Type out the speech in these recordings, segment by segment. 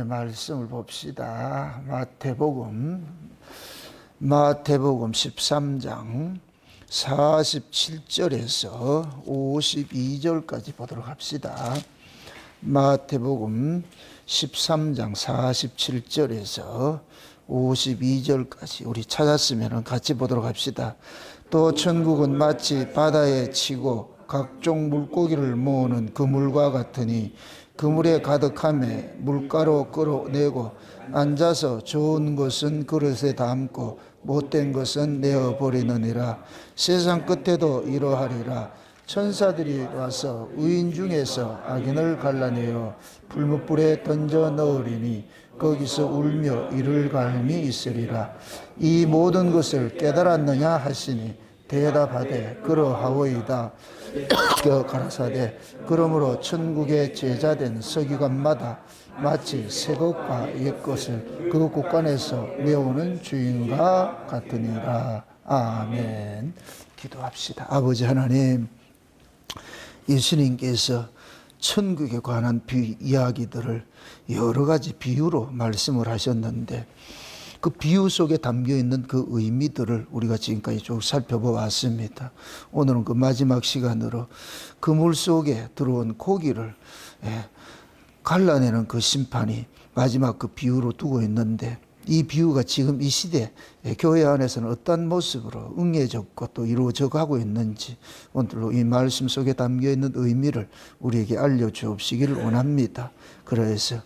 말씀을 봅시다. 마태복음 13장 47절에서 52절까지 보도록 합시다. 마태복음 13장 47절에서 52절까지 우리 찾았으면 같이 보도록 합시다. 또 천국은 마치 바다에 치고 각종 물고기를 모으는 그물과 같으니 그물에 가득함에 물가로 끌어내고 앉아서 좋은 것은 그릇에 담고 못된 것은 내어버리느니라. 세상 끝에도 이러하리라. 천사들이 와서 의인 중에서 악인을 갈라내어 불못불에 던져 넣으리니 거기서 울며 이를 갈음이 있으리라. 이 모든 것을 깨달았느냐 하시니 대답하되 그러하오이다. 가라사대 그러므로 천국의 제자된 서기관마다 마치 새 것과 옛 것을 그 곳간에서 메우는 주인과 같으니라. 아멘. 기도합시다. 아버지 하나님, 예수님께서 천국에 관한 이야기들을 여러 가지 비유로 말씀을 하셨는데 그 비유 속에 담겨있는 그 의미들을 우리가 지금까지 쭉 살펴보았습니다. 오늘은 그 마지막 시간으로 그물 속에 들어온 고기를 갈라내는 그 심판이 마지막 그 비유로 두고 있는데, 이 비유가 지금 이 시대 교회 안에서는 어떤 모습으로 응해졌고 또 이루어져 가고 있는지 오늘로 이 말씀 속에 담겨있는 의미를 우리에게 알려주옵시기를 원합니다. 그래서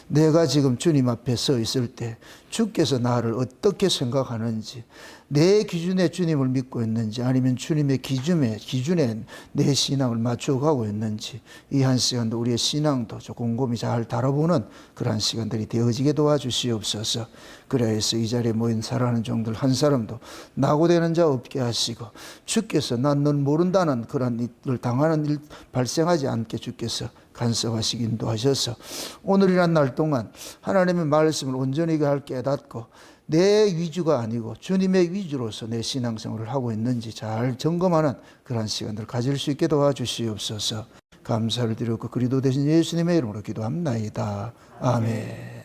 내가 지금 주님 앞에 서 있을 때 주께서 나를 어떻게 생각하는지, 내 기준에 주님을 믿고 있는지 아니면 주님의 기준에 내 신앙을 맞춰가고 있는지, 이 한 시간도 우리의 신앙도 곰곰이 잘 다뤄보는 그러한 시간들이 되어지게 도와주시옵소서. 그래서 이 자리에 모인 사랑하는 종들 한 사람도 낙오되는 자 없게 하시고, 주께서 난 넌 모른다는 그런 일을 당하는 일 발생하지 않게 주께서 간섭하시기 인도하셔서 오늘이란 날 동안 하나님의 말씀을 온전히 할 깨닫고 내 위주가 아니고 주님의 위주로서 내 신앙생활을 하고 있는지 잘 점검하는 그런 시간들을 가질 수 있게 도와주시옵소서. 감사를 드리고 그리스도 되신 예수님의 이름으로 기도합나이다. 아멘.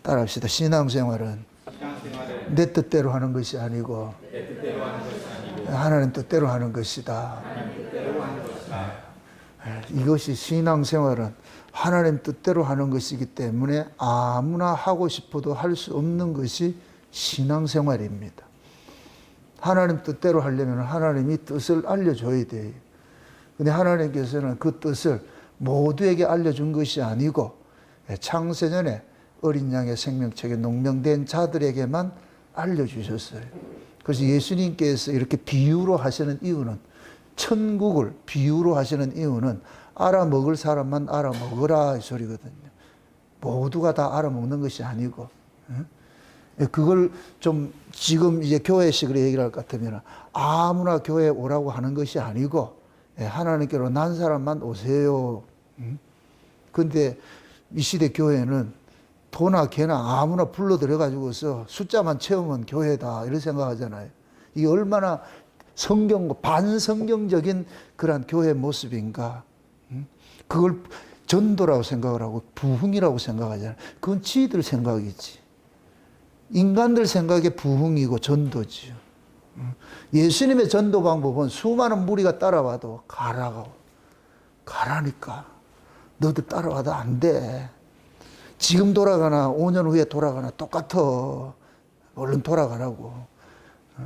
따라합시다. 신앙생활은 내 뜻대로 하는 것이 아니고 하나님 뜻대로 하는 것이다. 이것이 신앙생활은 하나님 뜻대로 하는 것이기 때문에 아무나 하고 싶어도 할 수 없는 것이 신앙생활입니다. 하나님 뜻대로 하려면 하나님이 뜻을 알려줘야 돼요. 근데 하나님께서는 그 뜻을 모두에게 알려준 것이 아니고 창세전에 어린 양의 생명책에 농명된 자들에게만 알려주셨어요. 그래서 예수님께서 이렇게 비유로 하시는 이유는, 천국을 비유로 하시는 이유는 알아먹을 사람만 알아먹으라 이 소리거든요. 모두가 다 알아먹는 것이 아니고, 그걸 좀 지금 이제 교회식으로 얘기를 할 것 같으면 아무나 교회에 오라고 하는 것이 아니고 하나님께로 난 사람만 오세요. 근데 이 시대 교회는 도나 개나 아무나 불러들여가지고서 숫자만 채우면 교회다 이렇게 생각하잖아요. 이게 얼마나 반성경적인 그런 교회 모습인가. 그걸 전도라고 생각을 하고 부흥이라고 생각하잖아요. 그건 지들 생각이지. 인간들 생각에 부흥이고 전도지요. 예수님의 전도 방법은 수많은 무리가 따라와도 가라니까. 너도 따라와도 안 돼. 지금 돌아가나 5년 후에 돌아가나 똑같아. 얼른 돌아가라고.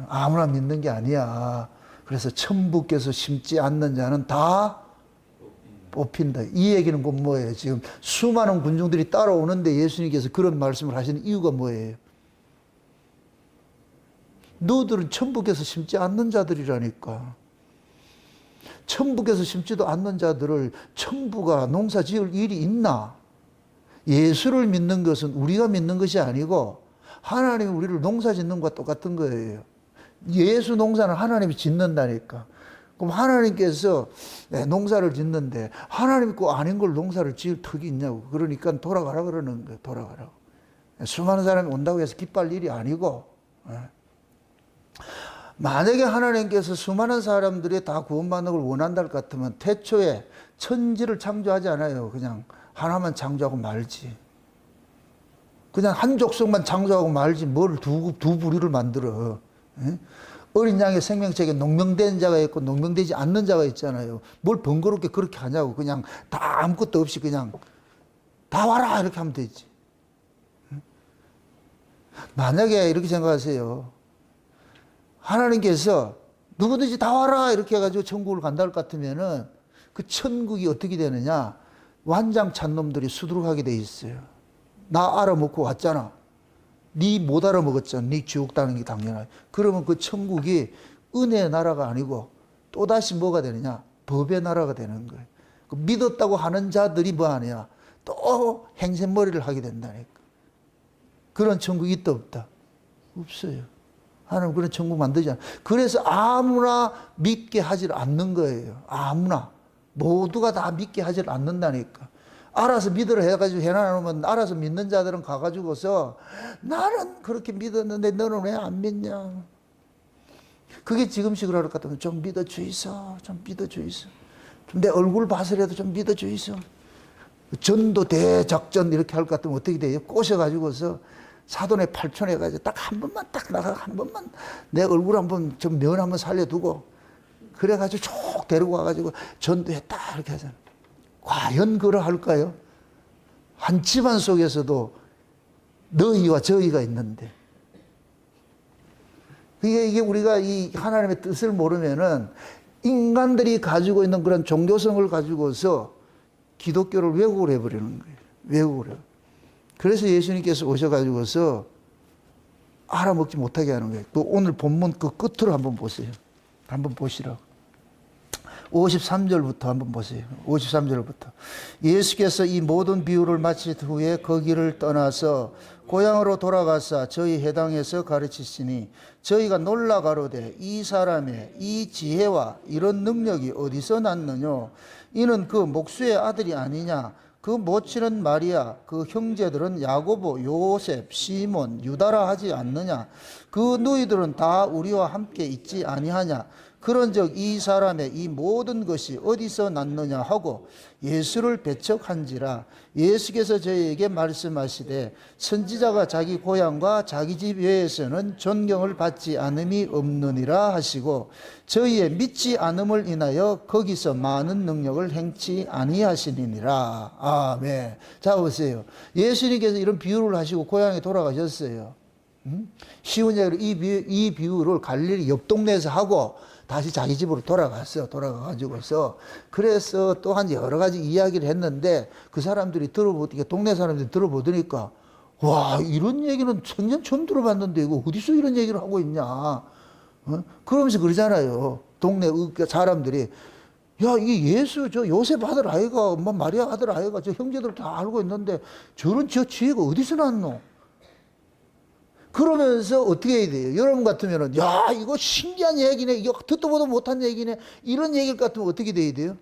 아무나 믿는 게 아니야. 그래서 천부께서 심지 않는 자는 다 뽑힌다. 이 얘기는 곧 뭐예요? 지금 수많은 군중들이 따라오는데 예수님께서 그런 말씀을 하시는 이유가 뭐예요? 너들은 천부께서 심지 않는 자들이라니까. 천부께서 심지도 않는 자들을 천부가 농사 지을 일이 있나? 예수를 믿는 것은 우리가 믿는 것이 아니고 하나님이 우리를 농사 짓는 것과 똑같은 거예요. 예수 농사는 하나님이 짓는다니까. 그럼 하나님께서 농사를 짓는데 하나님 거 아닌 걸 농사를 지을 턱이 있냐고. 그러니까 돌아가라 그러는 거예요. 돌아가라고. 수많은 사람이 온다고 해서 기뻐할 일이 아니고, 만약에 하나님께서 수많은 사람들이 다 구원받는 걸 원한다 것 같으면 태초에 천지를 창조하지 않아요. 그냥 하나만 창조하고 말지. 그냥 한 족속만 창조하고 말지 뭘 두 부류를 만들어. 예? 어린 양의 생명책에 농명된 자가 있고 농명되지 않는 자가 있잖아요. 뭘 번거롭게 그렇게 하냐고. 그냥 다 아무것도 없이 그냥 다 와라 이렇게 하면 되지. 만약에 이렇게 생각하세요. 하나님께서 누구든지 다 와라 이렇게 해가지고 천국을 간다 할 것 같으면은 그 천국이 어떻게 되느냐. 완장찬 놈들이 수두룩하게 돼 있어요. 나 알아먹고 왔잖아. 네 못 알아먹었잖아. 네 지옥 가는 게 당연하지. 그러면 그 천국이 은혜의 나라가 아니고 또다시 뭐가 되느냐. 법의 나라가 되는 거예요. 그 믿었다고 하는 자들이 뭐 하냐. 또 행세머리를 하게 된다니까. 그런 천국이 있다 없다? 없어요. 하나님 그런 천국 만들지 않아요. 그래서 아무나 믿게 하질 않는 거예요. 아무나. 모두가 다 믿게 하질 않는다니까. 알아서 믿으라 해가지고 해놔놓으면 알아서 믿는 자들은 가가지고서 나는 그렇게 믿었는데 너는 왜 안 믿냐. 그게 지금식으로 할 것 같으면 좀 믿어주이소. 좀 믿어주이소. 좀 내 얼굴 봐서라도 좀 믿어주이소. 전도 대작전 이렇게 할 것 같으면 어떻게 돼요? 꼬셔가지고서 사돈의 팔촌 해가지고 딱 한 번만 딱 나가 한 번만 내 얼굴 한번 좀 면 한번 살려두고 그래가지고 쭉 데리고 와가지고 전도했다 이렇게 하잖아요. 과연 그러할까요? 한 집안 속에서도 너희와 저희가 있는데 이게 우리가 이 하나님의 뜻을 모르면은 인간들이 가지고 있는 그런 종교성을 가지고서 기독교를 왜곡을 해버리는 거예요. 왜곡을 해요. 그래서 예수님께서 오셔가지고서 알아먹지 못하게 하는 거예요. 또 오늘 본문 그 끝으로 한번 보세요. 한번 보시라고. 53절부터 한번 보세요. 53절부터. 예수께서 이 모든 비유를 마친 후에 거기를 떠나서 고향으로 돌아가사 저희 회당에서 가르치시니 저희가 놀라 가로되 이 사람의 이 지혜와 이런 능력이 어디서 났느냐. 이는 그 목수의 아들이 아니냐. 그 모친은 마리아, 그 형제들은 야고보, 요셉, 시몬, 유다라 하지 않느냐. 그 너희들은 다 우리와 함께 있지 아니하냐. 그런즉 이 사람의 이 모든 것이 어디서 났느냐 하고 예수를 배척한지라. 예수께서 저희에게 말씀하시되 선지자가 자기 고향과 자기 집 외에서는 존경을 받지 않음이 없느니라 하시고 저희의 믿지 않음을 인하여 거기서 많은 능력을 행치 아니하시니라. 아멘. 자 보세요. 예수님께서 이런 비유를 하시고 고향에 돌아가셨어요. 쉬운 얘기로 이 비유를 갈릴리 옆 동네에서 하고 다시 자기 집으로 돌아갔어요. 돌아가가지고서. 그래서 또한 여러 가지 이야기를 했는데 그 사람들이 동네 사람들이 들어보더니까 와, 이런 얘기는 천년 처음 들어봤는데 이거 어디서 이런 얘기를 하고 있냐. 그러면서 그러잖아요. 동네 사람들이 야, 이게 예수, 저 요셉 아들 아이가, 엄마 마리아 아들 아이가, 저 형제들 다 알고 있는데 저런 저 지혜가 어디서 났노? 그러면서 어떻게 해야 돼요? 여러분 같으면은, 야, 이거 신기한 얘기네. 이거 듣도 보도 못한 얘기네. 이런 얘기를 같으면 어떻게 돼야 돼요?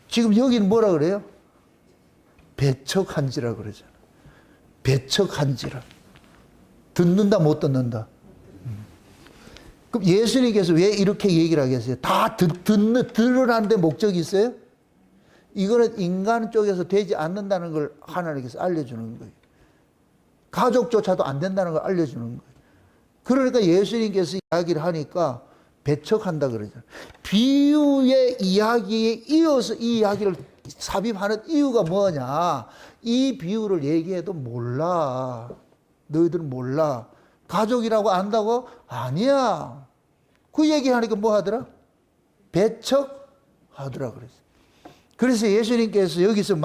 지금 여기는 뭐라 그래요? 배척한지라 그러잖아. 배척한지라. 듣는다, 못 듣는다? 그럼 예수님께서 왜 이렇게 얘기를 하겠어요? 다 들으라는데 목적이 있어요? 이거는 인간 쪽에서 되지 않는다는 걸 하나님께서 알려주는 거예요. 가족조차도 안 된다는 걸 알려주는 거예요. 그러니까 예수님께서 이야기를 하니까 배척한다 그러잖아요. 비유의 이야기에 이어서 이 이야기를 삽입하는 이유가 뭐냐. 이 비유를 얘기해도 몰라. 너희들은 몰라. 가족이라고 안다고? 아니야. 그 얘기하니까 뭐 하더라? 배척하더라 그랬어요. 그래서 예수님께서 여기서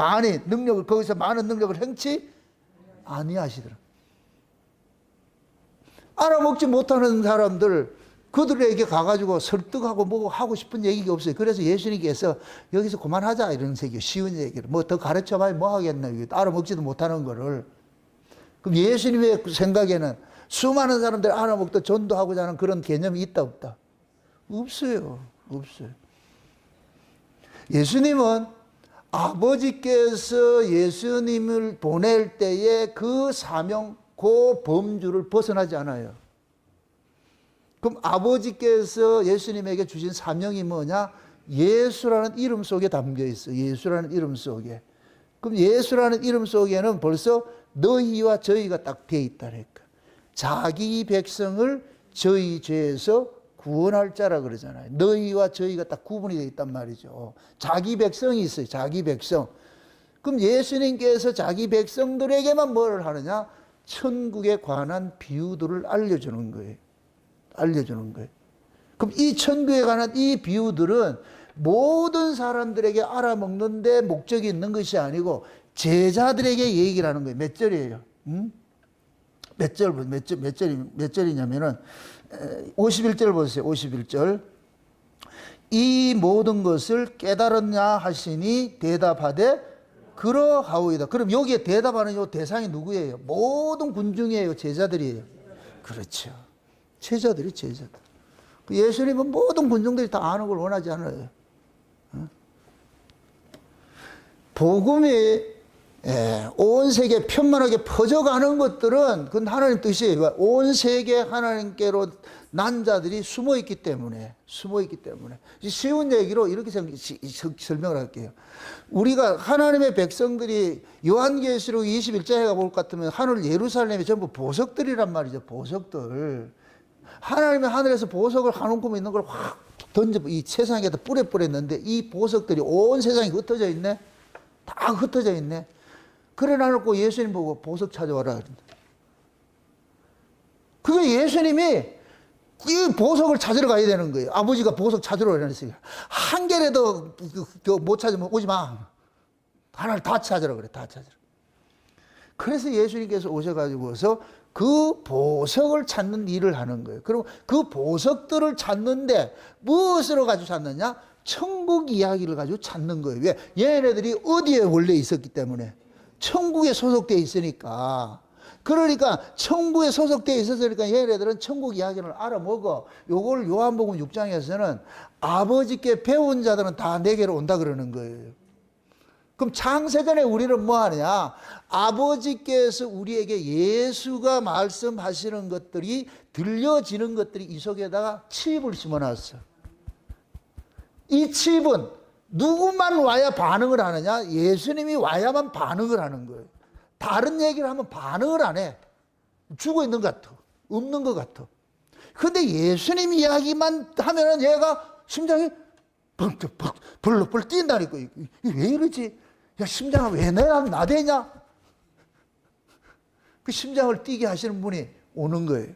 거기서 많은 능력을 행치 아니하시더라. 알아먹지 못하는 사람들, 그들에게 가가지고 설득하고 뭐 하고 싶은 얘기가 없어요. 그래서 예수님께서 여기서 그만하자 이런 얘기, 쉬운 얘기를. 뭐 더 가르쳐봐야 뭐 하겠나. 알아먹지도 못하는 거를. 그럼 예수님의 생각에는 수많은 사람들 알아먹도 전도하고자 하는 그런 개념이 있다 없다? 없어요. 없어요. 예수님은 아버지께서 예수님을 보낼 때에 그 사명, 그 범주를 벗어나지 않아요. 그럼 아버지께서 예수님에게 주신 사명이 뭐냐? 예수라는 이름 속에 담겨 있어요. 예수라는 이름 속에. 그럼 예수라는 이름 속에는 벌써 너희와 저희가 딱 되어 있다니까. 자기 백성을 저희 죄에서 구원할 자라 그러잖아요. 너희와 저희가 딱 구분이 되어 있단 말이죠. 자기 백성이 있어요. 자기 백성. 그럼 예수님께서 자기 백성들에게만 뭘 하느냐? 천국에 관한 비유들을 알려주는 거예요. 알려주는 거예요. 그럼 이 천국에 관한 이 비유들은 모든 사람들에게 알아먹는 데 목적이 있는 것이 아니고 제자들에게 얘기를 하는 거예요. 몇 절이에요? 몇 절이냐면은 51절 보세요. 51절. 이 모든 것을 깨달았냐 하시니 대답하되 그러하오이다. 그럼 여기에 대답하는 요 대상이 누구예요? 모든 군중이에요. 제자들이에요. 그렇죠. 제자들이 제자들. 예수님은 모든 군중들이 다 아는 걸 원하지 않아요. 복음이 온 세계에 편만하게 퍼져가는 것들은 그건 하나님 뜻이에요. 온 세계 하나님께로 난 자들이 숨어있기 때문에 쉬운 얘기로 이렇게 설명을 할게요. 우리가 하나님의 백성들이 요한계시록 21장에 가볼 것 같으면 하늘 예루살렘이 전부 보석들이란 말이죠. 보석들. 하나님의 하늘에서 보석을 한 움큼 있는 걸 확 던져 이 세상에다 뿌렸는데 이 보석들이 온 세상에 흩어져 있네. 다 흩어져 있네. 그래 놔놓고 예수님 보고 보석 찾아와라 그런다. 그게 예수님이 이 보석을 찾으러 가야 되는 거예요. 아버지가 보석 찾으러 오라랬어요. 한 개라도 못 찾으면 오지 마. 하나를 다 찾으라 그래. 다 찾으라. 그래서 예수님께서 오셔가지고서 그 보석을 찾는 일을 하는 거예요. 그럼 그 보석들을 찾는데 무엇으로 가지고 찾느냐? 천국 이야기를 가지고 찾는 거예요. 왜? 얘네들이 어디에 원래 있었기 때문에 천국에 소속되어 있으니까. 그러니까 천국에 소속되어 있었으니까 얘네들은 천국 이야기를 알아먹어. 요걸 요한복음 6장에서는 아버지께 배운 자들은 다 내게로 온다 그러는 거예요. 그럼 창세전에 우리는 뭐 하느냐? 아버지께서 우리에게 예수가 말씀하시는 것들이 들려지는 것들이 이 속에다가 칩을 심어놨어. 이 칩은 누구만 와야 반응을 하느냐? 예수님이 와야만 반응을 하는 거예요. 다른 얘기를 하면 반응을 안 해. 죽어 있는 것 같아. 없는 것 같아. 근데 예수님 이야기만 하면은 얘가 심장이 벌벌 뛴다니까. 왜 이러지? 야, 심장아, 왜 나대냐? 그 심장을 뛰게 하시는 분이 오는 거예요.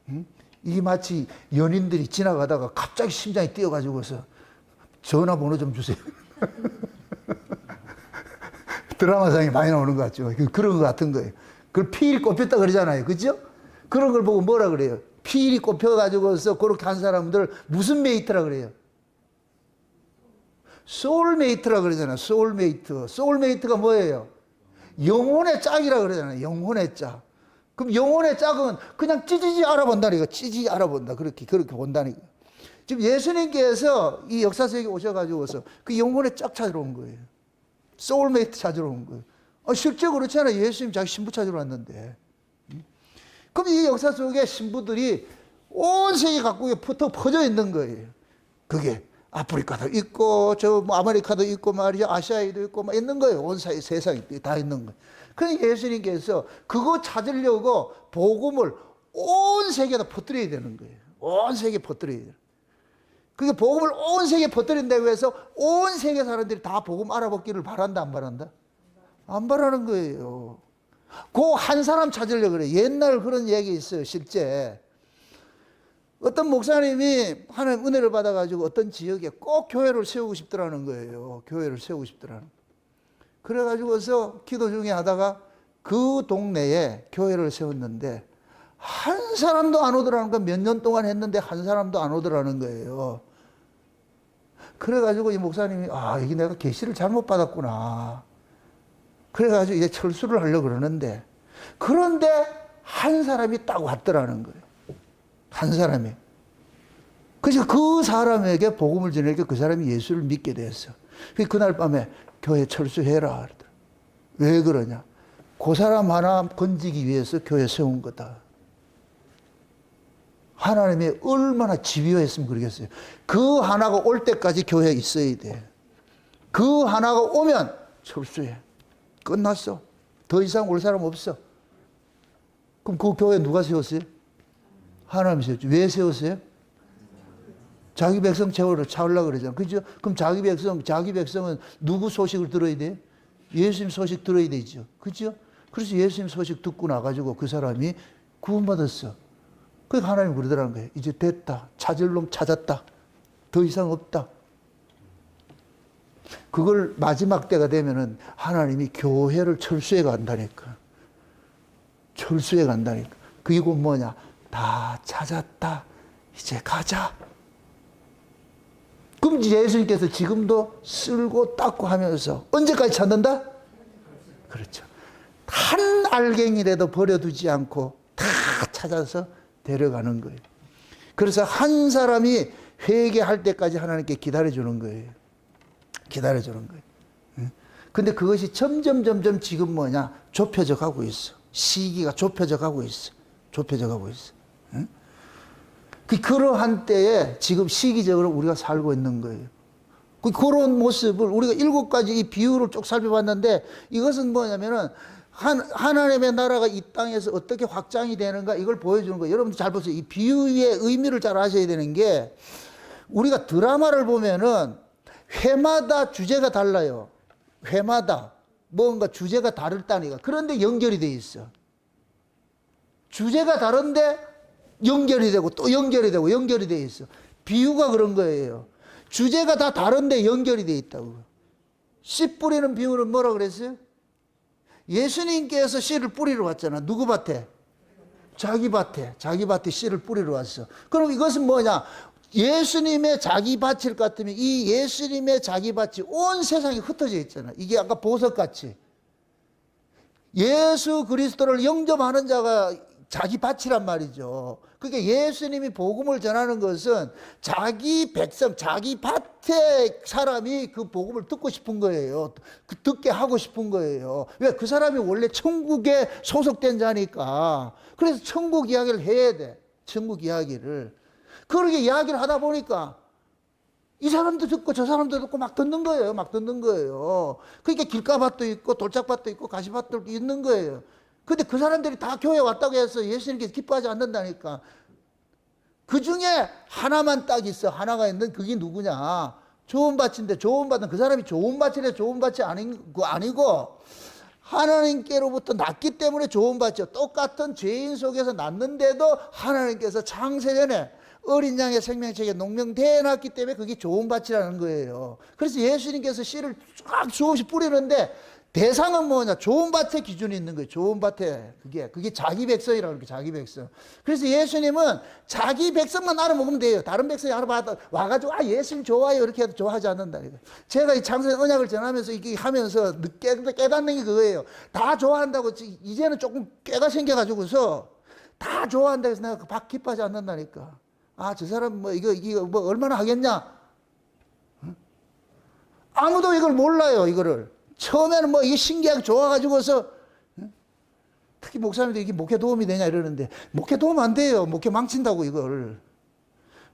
응? 이게 마치 연인들이 지나가다가 갑자기 심장이 뛰어가지고서 전화번호 좀 주세요. 드라마상에 많이 나오는 것 같죠. 그런 것 같은 거예요. 그걸 피일이 꼽혔다 그러잖아요. 그죠? 그런 걸 보고 뭐라 그래요? 피일이 꼽혀가지고서 그렇게 한 사람들 무슨 메이트라 그래요? 소울메이트라 그러잖아요. 소울메이트. 소울메이트가 뭐예요? 영혼의 짝이라 그러잖아요. 영혼의 짝. 그럼 영혼의 짝은 그냥 찌지지 알아본다니까. 찌지지 알아본다. 그렇게 본다니까. 지금 예수님께서 이 역사 속에 오셔가지고서 그 영혼의 짝 찾으러 온 거예요. 소울메이트 찾으러 온 거예요. 실제 그렇잖아요. 예수님 자기 신부 찾으러 왔는데. 그럼 이 역사 속에 신부들이 온 세계 각국에 퍼져 있는 거예요. 그게 아프리카도 있고 뭐 아메리카도 있고 말이죠. 아시아에도 있고 막 있는 거예요. 온 세상에 다 있는 거예요. 그러니까 예수님께서 그거 찾으려고 복음을 온 세계에다 퍼뜨려야 되는 거예요. 온 세계에 퍼뜨려야 돼요. 그게 복음을 온 세계에 퍼뜨린다고 해서 온 세계 사람들이 다 복음 알아먹기를 바란다 안 바란다? 안 바라는 거예요. 그 한 사람 찾으려고 그래. 옛날 그런 얘기 있어요. 실제. 어떤 목사님이 하나님 은혜를 받아가지고 어떤 지역에 꼭 교회를 세우고 싶더라는 거예요. 교회를 세우고 싶더라는. 그래가지고서 기도 중에 하다가 그 동네에 교회를 세웠는데 한 사람도 안 오더라는 거예요. 몇 년 동안 했는데 한 사람도 안 오더라는 거예요. 그래가지고 이 목사님이 이게 내가 계시를 잘못 받았구나. 그래가지고 이제 철수를 하려고 그러는데 그런데 한 사람이 딱 왔더라는 거예요. 한 사람이. 그래서 그 사람에게 복음을 전하니까 그 사람이 예수를 믿게 됐어. 그날 밤에 교회 철수해라. 왜 그러냐? 그 사람 하나 건지기 위해서 교회 세운 거다. 하나님이 얼마나 집요했으면 그러겠어요. 그 하나가 올 때까지 교회에 있어야 돼. 그 하나가 오면 철수해. 끝났어. 더 이상 올 사람 없어. 그럼 그 교회 누가 세웠어요? 하나님이 세웠죠. 왜 세웠어요? 자기 백성 채우려고 그러잖아. 그죠? 그럼 자기 백성은 누구 소식을 들어야 돼요? 예수님 소식 들어야 되죠. 그죠? 그래서 예수님 소식 듣고 나가지고 그 사람이 구원받았어. 그래서 하나님 그러더라는 거예요. 이제 됐다. 찾을 놈 찾았다. 더 이상 없다. 그걸 마지막 때가 되면은 하나님이 교회를 철수해 간다니까. 철수해 간다니까. 그리고 뭐냐? 다 찾았다. 이제 가자. 그럼 예수님께서 지금도 쓸고 닦고 하면서 언제까지 찾는다? 그렇죠. 한 알갱이라도 버려두지 않고 다 찾아서 데려가는 거예요. 그래서 한 사람이 회개할 때까지 하나님께 기다려주는 거예요. 기다려주는 거예요. 근데 그것이 점점 지금 뭐냐? 좁혀져 가고 있어. 시기가 좁혀져 가고 있어. 좁혀져 가고 있어. 그러한 때에 지금 시기적으로 우리가 살고 있는 거예요. 그런 모습을 우리가 7가지 이 비유를 쭉 살펴봤는데 이것은 뭐냐면은 하나님의 나라가 이 땅에서 어떻게 확장이 되는가 이걸 보여주는 거예요. 여러분들 잘 보세요. 이 비유의 의미를 잘 아셔야 되는 게 우리가 드라마를 보면은 회마다 주제가 달라요. 회마다 뭔가 주제가 다르다니까. 그런데 연결이 돼 있어. 주제가 다른데 연결이 되고 또 연결이 되고 연결이 돼 있어. 비유가 그런 거예요. 주제가 다 다른데 연결이 돼 있다고. 씨 뿌리는 비유는 뭐라 그랬어요? 예수님께서 씨를 뿌리러 왔잖아. 누구 밭에? 자기 밭에 씨를 뿌리러 왔어. 그럼 이것은 뭐냐? 예수님의 자기 밭일 것 같으면 이 예수님의 자기 밭이 온 세상에 흩어져 있잖아. 이게 아까 보석같이. 예수 그리스도를 영접하는 자가 자기 밭이란 말이죠. 그러니까 예수님이 복음을 전하는 것은 자기 백성, 자기 밭의 사람이 그 복음을 듣고 싶은 거예요. 듣게 하고 싶은 거예요. 왜? 그 사람이 원래 천국에 소속된 자니까. 그래서 천국 이야기를 해야 돼. 천국 이야기를. 그렇게 이야기를 하다 보니까 이 사람도 듣고 저 사람도 듣고 막 듣는 거예요. 막 듣는 거예요. 그러니까 길가밭도 있고 돌짝밭도 있고 가시밭도 있는 거예요. 근데 그 사람들이 다 교회 왔다고 해서 예수님께서 기뻐하지 않는다니까. 그 중에 하나만 딱 있어. 하나가 있는 그게 누구냐. 좋은 밭인데 좋은 밭은 그 사람이 좋은 밭이래. 좋은 밭이 아니고 하나님께로부터 났기 때문에 좋은 밭이요. 똑같은 죄인 속에서 났는데도 하나님께서 창세전에 어린 양의 생명책에 농명되어 놨기 때문에 그게 좋은 밭이라는 거예요. 그래서 예수님께서 씨를 쫙 수없이 뿌리는데 대상은 뭐냐? 좋은 밭에 기준이 있는 거예요. 좋은 밭에. 그게 자기 백성이라고 그러니까 자기 백성. 그래서 예수님은 자기 백성만 알아먹으면 돼요. 다른 백성이 와가지고, 예수님 좋아요. 이렇게 해도 좋아하지 않는다니까. 제가 이 창세 언약을 전하면서 이게 하면서 깨닫는 게 그거예요. 다 좋아한다고, 이제는 조금 깨가 생겨가지고서 다 좋아한다 해서 내가 기뻐하지 않는다니까. 저 사람 이거 얼마나 하겠냐? 응? 아무도 이걸 몰라요, 이거를. 처음에는 이게 신기하게 좋아가지고서, 특히 목사님들 이게 목회 도움이 되냐 이러는데, 목회 도움 안 돼요. 목회 망친다고, 이걸.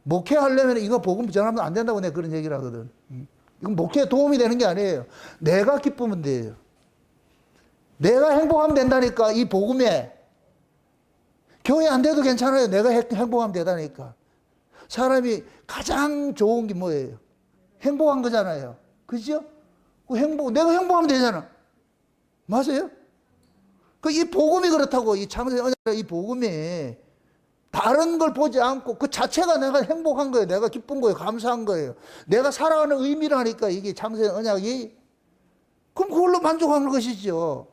목회하려면 이거 복음 전하면 안 된다고 내가 그런 얘기를 하거든. 이건 목회에 도움이 되는 게 아니에요. 내가 기쁘면 돼요. 내가 행복하면 된다니까, 이 복음에. 교회 안 돼도 괜찮아요. 내가 행복하면 되다니까. 사람이 가장 좋은 게 뭐예요? 행복한 거잖아요. 그죠? 내가 행복하면 되잖아. 맞아요? 이 복음이 그렇다고, 이 창세 언약, 이 복음이 다른 걸 보지 않고 그 자체가 내가 행복한 거예요. 내가 기쁜 거예요. 감사한 거예요. 내가 살아가는 의미를 하니까 이게 창세 언약이. 그럼 그걸로 만족하는 것이죠.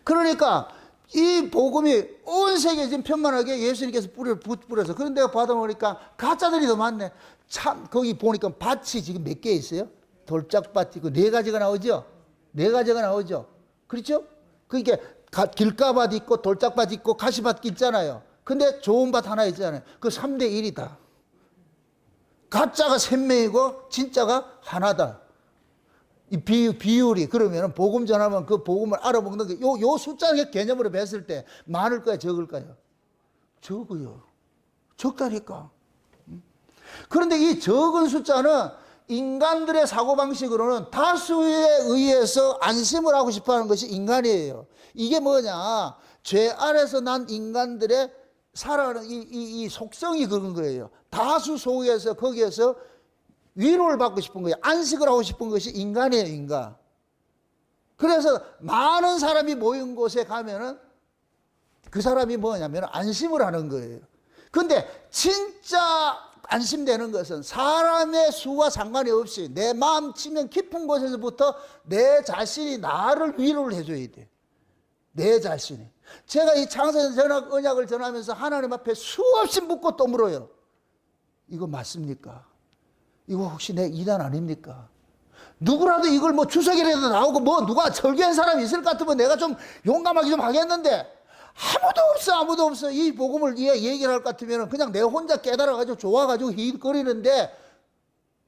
그러니까 이 복음이 온 세계에 지금 편만하게 예수님께서 뿌려서. 그런데 내가 받아보니까 가짜들이 더 많네. 참, 거기 보니까 밭이 지금 몇 개 있어요? 돌짝밭 있고 4가지가 나오죠? 4가지가 나오죠? 그렇죠? 그러니까 길가밭 있고 돌짝밭 있고 가시밭 있잖아요. 근데 좋은 밭 하나 있잖아요. 그 3대 1이다. 가짜가 3명이고 진짜가 하나다. 이 비율이 그러면 복음 전하면 그 복음을 알아먹는 게 요 숫자의 개념으로 뵀을 때 많을까요? 적을까요? 적어요. 적다니까. 그런데 이 적은 숫자는 인간들의 사고방식으로는 다수에 의해서 안심을 하고 싶어 하는 것이 인간이에요. 이게 뭐냐? 죄 아래서 난 인간들의 살아가는 이 속성이 그런 거예요. 다수 속에서 거기에서 위로를 받고 싶은 거예요. 안식을 하고 싶은 것이 인간이에요, 인간. 그래서 많은 사람이 모인 곳에 가면은 그 사람이 뭐냐면 안심을 하는 거예요. 근데 진짜 안심되는 것은 사람의 수와 상관이 없이 내 마음 치면 깊은 곳에서부터 내 자신이 나를 위로를 해줘야 돼. 내 자신이. 제가 이 창세전 전학 언약을 전하면서 하나님 앞에 수없이 묻고 또 물어요. 이거 맞습니까? 이거 혹시 내 이단 아닙니까? 누구라도 이걸 뭐 주석이라도 나오고 뭐 누가 설교한 사람이 있을 것 같으면 내가 좀 용감하게 좀 하겠는데 아무도 없어. 이 복음을 얘기를 할 것 같으면 그냥 내 혼자 깨달아가지고 좋아가지고 히히거리는데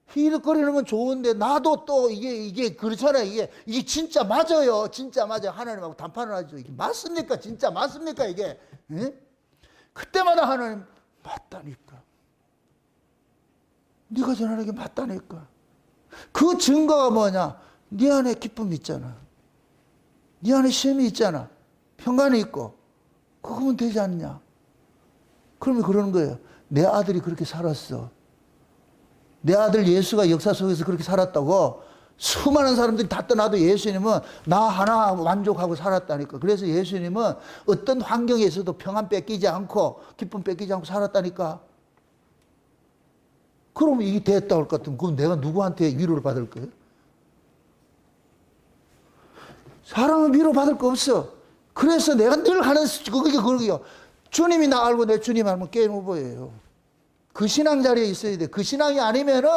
히히거리는 건 좋은데 나도 또 이게 그렇잖아요. 이게 진짜 맞아요. 진짜 맞아요. 하나님하고 담판을 하죠. 이게 맞습니까? 진짜 맞습니까? 이게. 에? 그때마다 하나님 맞다니까. 네가 전하는 게 맞다니까. 그 증거가 뭐냐? 네 안에 기쁨이 있잖아. 네 안에 쉼이 있잖아. 평안이 있고. 그거면 되지 않냐? 그러면 그러는 거예요. 내 아들이 그렇게 살았어. 내 아들 예수가 역사 속에서 그렇게 살았다고 수많은 사람들이 다 떠나도 예수님은 나 하나 만족하고 살았다니까. 그래서 예수님은 어떤 환경에서도 평안 뺏기지 않고 기쁨 뺏기지 않고 살았다니까. 그러면 이게 됐다고 할 것 같으면 그럼 내가 누구한테 위로를 받을 거예요? 사람은 위로받을 거 없어. 그래서 내가 늘 하는 그게 그러게요. 주님이 나 알고 내 주님 알면 게임 오버예요. 그 신앙 자리에 있어야 돼. 그 신앙이 아니면은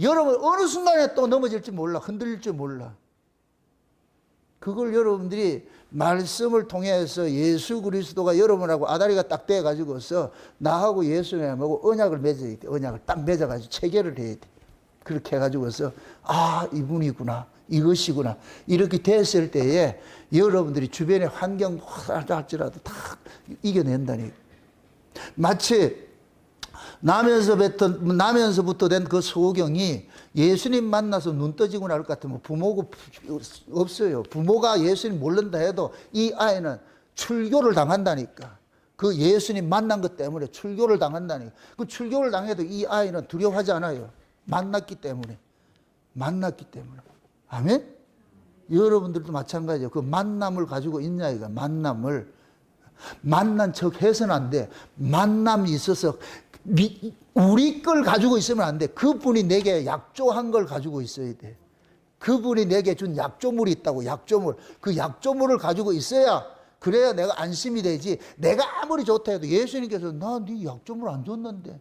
여러분 어느 순간에 또 넘어질지 몰라. 흔들릴지 몰라. 그걸 여러분들이 말씀을 통해서 예수 그리스도가 여러분하고 아다리가 딱 돼가지고서 나하고 예수님하고 언약을 맺어야 돼. 언약을 딱 맺어가지고 체결을 해야 돼. 그렇게 해가지고서 아 이분이구나. 이것이구나. 이렇게 됐을 때에 여러분들이 주변의 환경 할지라도 다 이겨낸다니. 마치 나면서부터 된 그 소경이 예수님 만나서 눈 떠지고 날 것 같으면 부모가 없어요. 부모가 예수님 모른다 해도 이 아이는 출교를 당한다니까. 그 예수님 만난 것 때문에 출교를 당한다니까. 그 출교를 당해도 이 아이는 두려워하지 않아요. 만났기 때문에. 아멘? 여러분들도 마찬가지예요. 그 만남을 가지고 있냐, 이거. 만난 척 해서는 안 돼. 만남이 있어서 우리 걸 가지고 있으면 안 돼. 그분이 내게 약조한 걸 가지고 있어야 돼. 그분이 내게 준 약조물이 있다고, 약조물. 그 약조물을 가지고 있어야 그래야 내가 안심이 되지. 내가 아무리 좋다 해도 예수님께서 나 네 약조물 안 줬는데.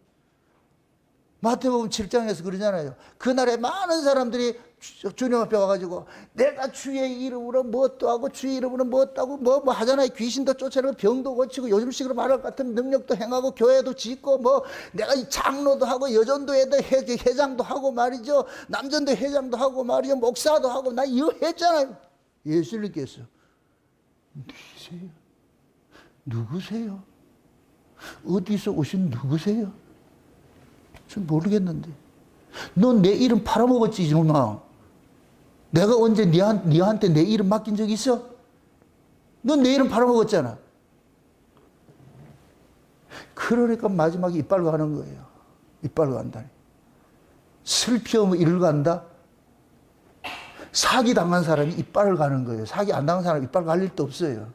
마태복음 7장에서 그러잖아요. 그날에 많은 사람들이 주님 앞에 와가지고 내가 주의 이름으로 무엇도 하고 주의 이름으로 무엇도 하고 뭐 하잖아요. 귀신도 쫓아내고 병도 고치고 요즘식으로 말할 것 같은 능력도 행하고 교회도 짓고 뭐 내가 장로도 하고 여전도 해도 회장도 하고 말이죠. 남전도 회장도 하고 말이죠. 목사도 하고 나 이거 했잖아요. 예수님께서 누구세요? 어디서 오신 누구세요? 전 모르겠는데. 넌 내 이름 팔아먹었지, 이놈아. 내가 언제 니한테 내 이름 맡긴 적 있어? 넌 내 이름 팔아먹었잖아. 그러니까 마지막에 이빨 가는 거예요. 이빨 간다니. 슬피 오면 이를 간다? 사기 당한 사람이 이빨을 가는 거예요. 사기 안 당한 사람이 이빨 갈 일도 없어요.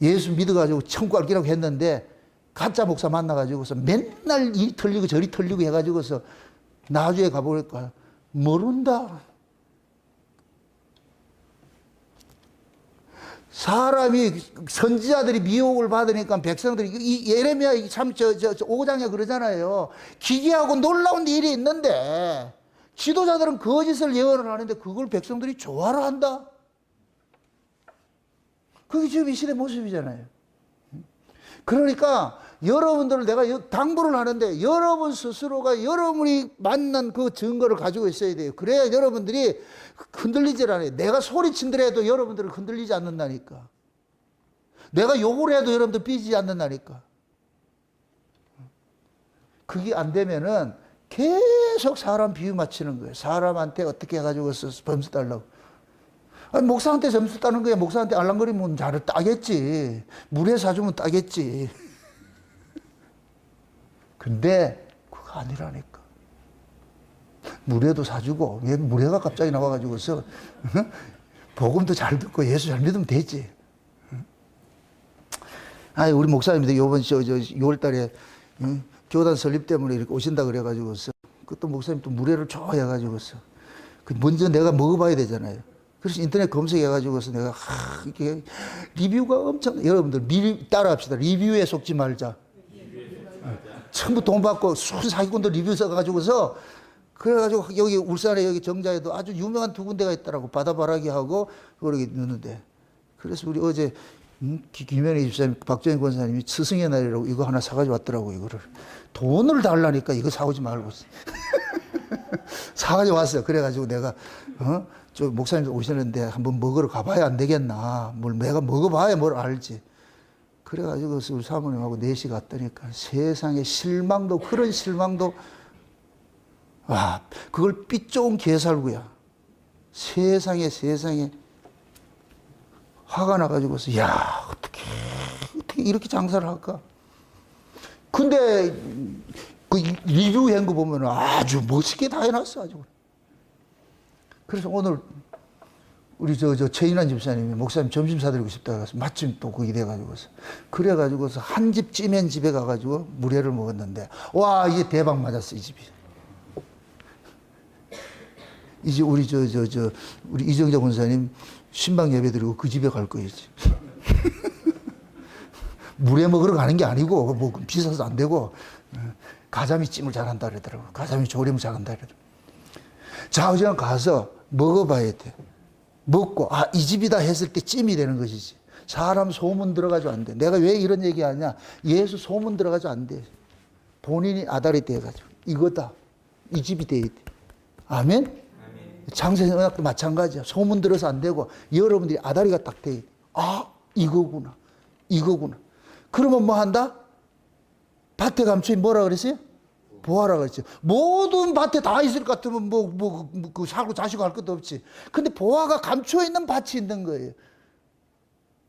예수 믿어가지고 천국 갈 기라고 했는데 가짜 목사 만나가지고서 맨날 이 털리고 저리 털리고 해가지고서 나중에 가보니까 모른다. 사람이 선지자들이 미혹을 받으니까 백성들이 이 예레미야 참 5장에 그러잖아요. 기괴하고 놀라운 일이 있는데 지도자들은 거짓을 예언을 하는데 그걸 백성들이 좋아를 한다. 그게 지금 이 시대 모습이잖아요. 그러니까 여러분들을 내가 당부를 하는데 여러분 스스로가 여러분이 만난 그 증거를 가지고 있어야 돼요. 그래야 여러분들이 흔들리질 않아요. 내가 소리친더라도 여러분들을 흔들리지 않는다니까. 내가 욕을 해도 여러분들 삐지지 않는다니까. 그게 안 되면은 계속 사람 비유 맞추는 거예요. 사람한테 어떻게 해가지고 점수 달라고. 아니, 목사한테 점수 따는 거야. 목사한테 알랑거리면 잘 따겠지. 물에 사주면 따겠지. 근데 그거 아니라니까. 물에도 사주고, 왜 물에가 갑자기 나와가지고서 복음도 잘 듣고 예수 잘 믿으면 되지. 아니, 우리 목사님도 이번 6월 달에 교단 설립 때문에 이렇게 오신다 그래가지고서 그것도 목사님 또 물회를 좋아해가지고서 먼저 내가 먹어봐야 되잖아요. 그래서 인터넷 검색해가지고서 내가 이게 리뷰가 엄청, 여러분들 따라합시다. 리뷰에 속지 말자. 전부 돈 받고 사기꾼도 리뷰 써가지고서 그래가지고 여기 울산에 여기 정자에도 아주 유명한 두 군데가 있더라고. 바다바라기 하고 그러게 있는데. 그래서 우리 어제 김현희 집사님, 박정희 권사님이 스승의 날이라고 이거 하나 사가지고 왔더라고. 이거를 돈을 달라니까 이거 사오지 말고 사가지고 왔어요. 그래가지고 내가 저 목사님 오시는데 한번 먹으러 가봐야 안 되겠나. 뭘 내가 먹어봐야 뭘 알지. 그래가지고 우리 사모님하고 4시 갔더니까 세상에 실망도, 그런 실망도, 와, 그걸 삐쩍은 게살구야. 세상에 화가 나가지고서, 야, 어떻게 이렇게 장사를 할까? 근데 그 리뷰한 거 보면 아주 멋있게 다 해놨어, 아주. 그래서 오늘 우리 최인환 집사님이 목사님 점심 사드리고 싶다고 해서 마침 또 거기 돼가지고서 그래가지고서 한 집 찌맨 집에 가가지고 물회를 먹었는데, 와, 이게 대박 맞았어, 이 집이. 이제 우리 우리 이정자 권사님 신방 예배 드리고 그 집에 갈 거이지. 물회 먹으러 가는 게 아니고 뭐 비싸서 안 되고, 가자미 찜을 잘한다 그러더라고. 가자미 조림을 잘한다 그러더라고. 자, 어제 가서 먹어봐야 돼. 먹고 이 집이다 했을 때 찜이 되는 것이지. 사람 소문 들어가지고 안 돼. 내가 왜 이런 얘기하냐? 예수 소문 들어가지고 안 돼. 본인이 아다리 돼가지고 이거다, 이 집이 돼야 돼. 아멘? 장세전학도 마찬가지야. 소문 들어서 안 되고 여러분들이 아다리가 딱 돼야 돼. 이거구나. 그러면 뭐 한다? 밭에 감추인 뭐라 그랬어요? 보아라 그랬죠. 모든 밭에 다 있을 것 같으면 그 사고 자시고 할 것도 없지. 근데 보아가 감추어 있는 밭이 있는 거예요.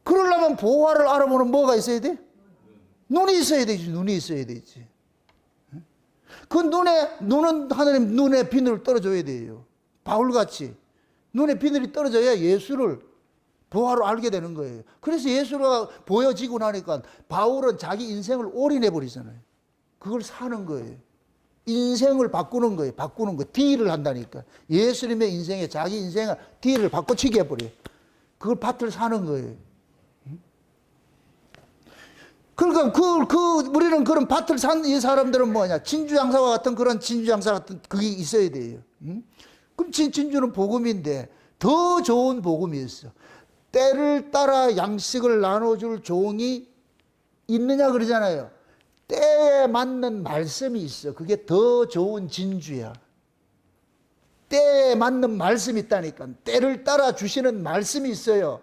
그러려면 보아를 알아보는 뭐가 있어야 돼? 눈이 있어야 되지. 눈이 있어야 되지. 그 눈은 하나님 눈에 비늘을 떨어줘야 돼요. 바울같이 눈에 비늘이 떨어져야 예수를 보아로 알게 되는 거예요. 그래서 예수가 보여지고 나니까 바울은 자기 인생을 올인해버리잖아요. 그걸 사는 거예요. 인생을 바꾸는 거예요. 바꾸는 거. 딜을 한다니까. 예수님의 인생에 자기 인생을 딜을 바꿔치기 해버려요. 그걸 밭을 사는 거예요. 그러니까 우리는 그런 밭을 산 이 사람들은 뭐냐? 진주장사와 같은 그런 진주장사 같은 그게 있어야 돼요. 그럼 진주는 복음인데 더 좋은 복음이 있어. 때를 따라 양식을 나눠줄 종이 있느냐 그러잖아요. 때에 맞는 말씀이 있어. 그게 더 좋은 진주야. 때에 맞는 말씀이 있다니까. 때를 따라 주시는 말씀이 있어요.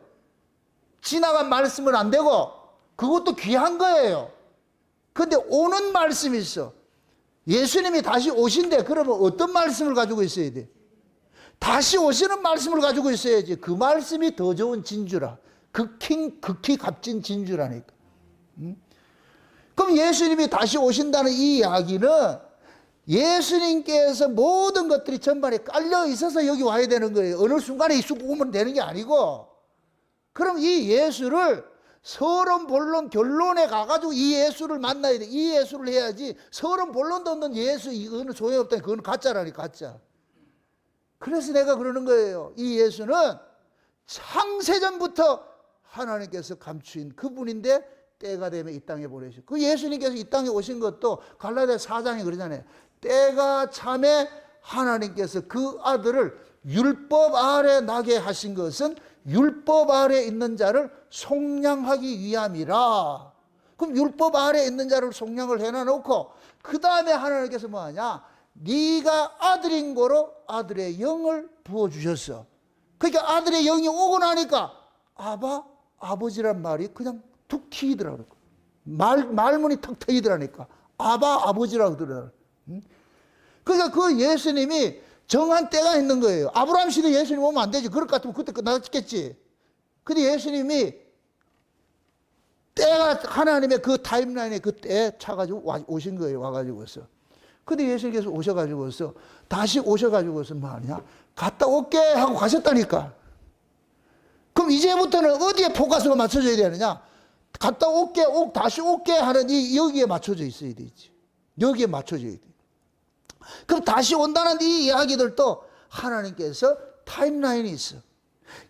지나간 말씀은 안 되고 그것도 귀한 거예요. 근데 오는 말씀이 있어. 예수님이 다시 오신대. 그러면 어떤 말씀을 가지고 있어야 돼? 다시 오시는 말씀을 가지고 있어야지. 그 말씀이 더 좋은 진주라. 극히 값진 진주라니까. 그럼 예수님이 다시 오신다는 이 이야기는 예수님께서 모든 것들이 전반에 깔려 있어서 여기 와야 되는 거예요. 어느 순간에 쑥 오면 되는 게 아니고. 그럼 이 예수를 서론, 본론, 결론에 가가지고 이 예수를 만나야 돼. 이 예수를 해야지. 서론, 본론도 없는 예수, 이거는 소용없다. 그건 가짜라니, 가짜. 그래서 내가 그러는 거예요. 이 예수는 창세전부터 하나님께서 감추인 그분인데 때가 되면 이 땅에 보내시고, 그 예수님께서 이 땅에 오신 것도 갈라디아 4장에 그러잖아요. 때가 참에 하나님께서 그 아들을 율법 아래 나게 하신 것은 율법 아래 있는 자를 속량하기 위함이라. 그럼 율법 아래 있는 자를 속량을 해놔놓고 그 다음에 하나님께서 뭐하냐? 네가 아들인 거로 아들의 영을 부어주셨어. 그러니까 아들의 영이 오고 나니까 아버지란 말이 그냥 툭 튀더라고. 말문이 턱 트이더라니까. 아버지라고 그러더라고. 그러니까 그 예수님이 정한 때가 있는 거예요. 아브라함 시대 예수님 오면 안 되지. 그럴 것 같으면 그때 끝났겠지. 근데 예수님이 때가 하나님의 그 타임라인에 그 때에 차가지고 오신 거예요. 와가지고서. 근데 예수님께서 오셔가지고서 다시 오셔가지고서 뭐 하냐? 갔다 올게 하고 가셨다니까. 그럼 이제부터는 어디에 포커스가 맞춰져야 되느냐? 갔다 올게, 다시 올게 하는 여기에 맞춰져 있어야 되지. 여기에 맞춰져야 돼. 그럼 다시 온다는 이 이야기들도 하나님께서 타임라인이 있어.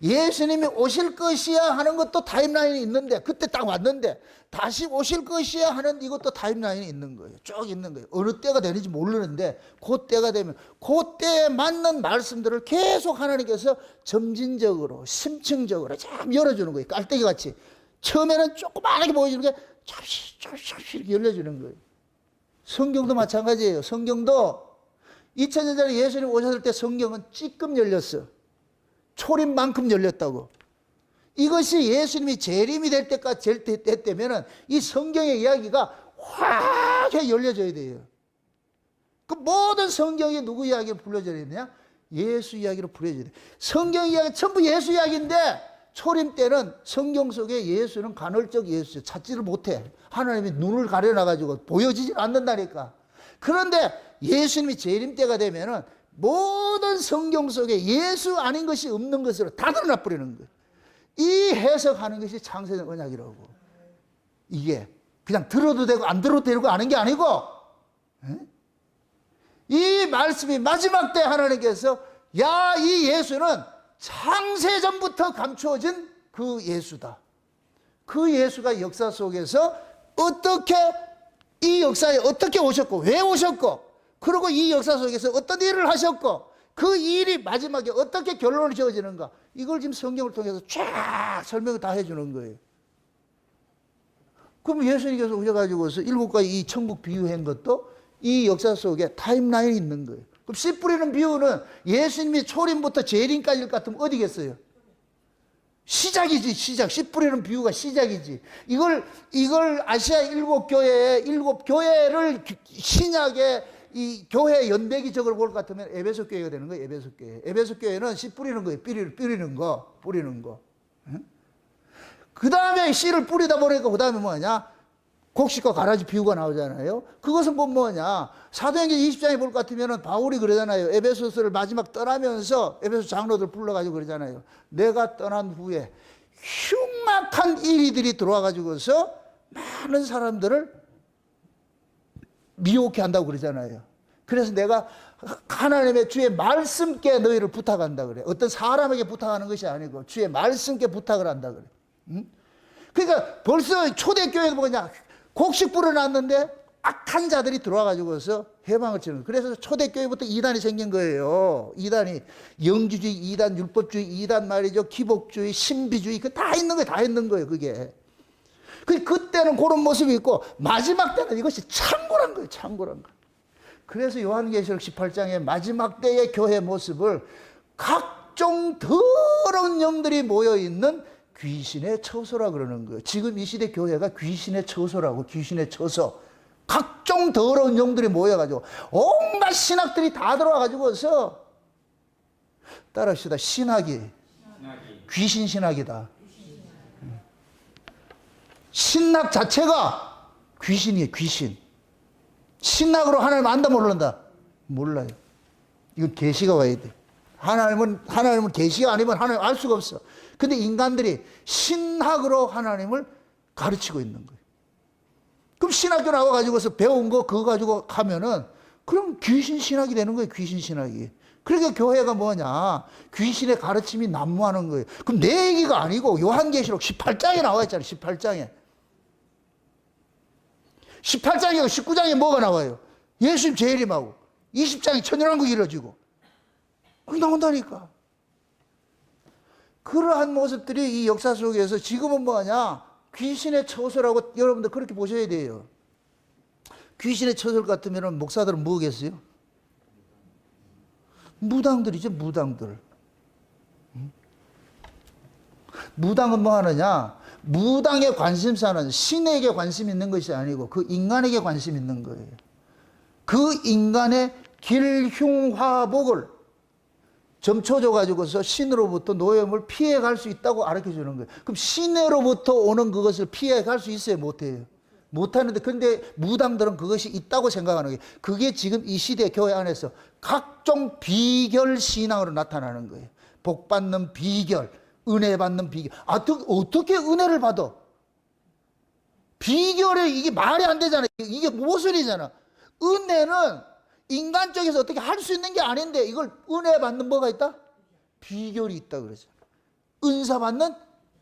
예수님이 오실 것이야 하는 것도 타임라인이 있는데, 그때 딱 왔는데 다시 오실 것이야 하는 이것도 타임라인이 있는 거예요. 쭉 있는 거예요. 어느 때가 되는지 모르는데 그 때가 되면 그 때에 맞는 말씀들을 계속 하나님께서 점진적으로 심층적으로 참 열어주는 거예요. 깔때기 같이. 처음에는 조그맣게 보여주는 게 잠시 이렇게 열려주는 거예요. 성경도 마찬가지예요. 성경도 2000년 전에 예수님 오셨을 때 성경은 찌끔 열렸어. 초림만큼 열렸다고. 이것이 예수님이 재림이 될 때까지 될 때면은 이 성경의 이야기가 확 열려져야 돼요. 그 모든 성경이 누구 이야기로 불려져야 되느냐? 예수 이야기로 불려져야 돼. 성경 이야기 전부 예수 이야기인데 초림 때는 성경 속에 예수는 간헐적 예수 찾지를 못해. 하나님이 눈을 가려놔가지고 보여지질 않는다니까. 그런데 예수님이 재림 때가 되면은 모든 성경 속에 예수 아닌 것이 없는 것으로 다 드러나 버리는 거예요. 이 해석하는 것이 창세전 언약이라고. 이게 그냥 들어도 되고 안 들어도 되고 하는 게 아니고, 이 말씀이 마지막 때 하나님께서 야, 이 예수는 창세전부터 감추어진 그 예수다. 그 예수가 역사 속에서 어떻게 이 역사에 어떻게 오셨고 왜 오셨고, 그리고 이 역사 속에서 어떤 일을 하셨고 그 일이 마지막에 어떻게 결론을 지어지는가, 이걸 지금 성경을 통해서 쫙 설명을 다 해주는 거예요. 그럼 예수님께서 오셔가지고서 7가지 이 천국 비유한 것도 이 역사 속에 타임라인이 있는 거예요. 그럼 씨 뿌리는 비유는 예수님이 초림부터 재림까지일 것 같으면 어디겠어요? 시작이지, 시작. 씨 뿌리는 비유가 시작이지. 이걸 아시아 7교회를 신약의 이 교회 연대기적으로 볼 것 같으면 에베소 교회가 되는 거예요. 에베소 교회. 에베소 교회는 씨 뿌리는 거예요. 뿌리는 거. 응? 그 다음에 씨를 뿌리다 보니까 그 다음에 뭐냐? 곡식과 가라지 비유가 나오잖아요. 그것은 뭐냐? 사도행전 20장에 볼 것 같으면 바울이 그러잖아요. 에베소서를 마지막 떠나면서 에베소 장로들 불러가지고 그러잖아요. 내가 떠난 후에 흉악한 일이들이 들어와가지고서 많은 사람들을 미혹해 한다고 그러잖아요. 그래서 내가 하나님의 주의 말씀께 너희를 부탁한다 그래. 어떤 사람에게 부탁하는 것이 아니고 주의 말씀께 부탁을 한다 그래. 응? 그러니까 벌써 초대교회도 뭐냐, 곡식 뿌려놨는데 악한 자들이 들어와가지고서 해방을 치는 거예요. 그래서 초대교회부터 이단이 생긴 거예요. 이단이 영주주의, 이단 율법주의, 이단 말이죠, 기복주의, 신비주의, 그 다 있는 거예요. 다 있는 거예요. 그게. 그때는 그런 모습이 있고 마지막 때는 이것이 창고란 거예요. 창고란 거. 그래서 요한계시록 18장의 마지막 때의 교회 모습을 각종 더러운 영들이 모여있는 귀신의 처소라 그러는 거예요. 지금 이 시대 교회가 귀신의 처소라고. 귀신의 처소. 각종 더러운 영들이 모여가지고 온갖 신학들이 다 들어와가지고서 따라합시다. 신학이 귀신 신학이다. 신학 자체가 귀신이에요. 귀신. 신학으로 하나님 안다 모른다? 몰라요. 이건 계시가 와야 돼. 하나님은 계시가 아니면 하나님 알 수가 없어. 근데 인간들이 신학으로 하나님을 가르치고 있는 거예요. 그럼 신학교 나와가지고서 배운 거 그거 가지고 하면은 그럼 귀신 신학이 되는 거예요. 귀신 신학이. 그러니까 교회가 뭐냐, 귀신의 가르침이 난무하는 거예요. 그럼 내 얘기가 아니고 요한계시록 18장에 나와 있잖아요. 18장에 19장에 뭐가 나와요? 예수님 재림하고 20장에 천연왕국 이루어지고 그게 나온다니까. 그러한 모습들이 이 역사 속에서 지금은 뭐냐, 귀신의 처소라고 여러분들 그렇게 보셔야 돼요. 귀신의 처소 같으면 목사들은 뭐겠어요? 무당들이죠. 무당들. 무당은 뭐 하느냐, 무당에 관심사는 신에게 관심 있는 것이 아니고 그 인간에게 관심 있는 거예요. 그 인간의 길흉화복을 점쳐줘 가지고서 신으로부터 노염을 피해 갈 수 있다고 가르쳐 주는 거예요. 그럼 신으로부터 오는 그것을 피해 갈 수 있어요, 못해요? 못하는데, 근데 무당들은 그것이 있다고 생각하는 거예요. 그게 지금 이 시대 교회 안에서 각종 비결 신앙으로 나타나는 거예요. 복 받는 비결, 은혜 받는 비결. 어떻게 은혜를 받아? 비결이 이게 말이 안 되잖아요. 이게 모순이잖아. 은혜는 인간 쪽에서 어떻게 할 수 있는 게 아닌데, 이걸 은혜 받는 뭐가 있다? 비결이 있다 그러죠. 은사 받는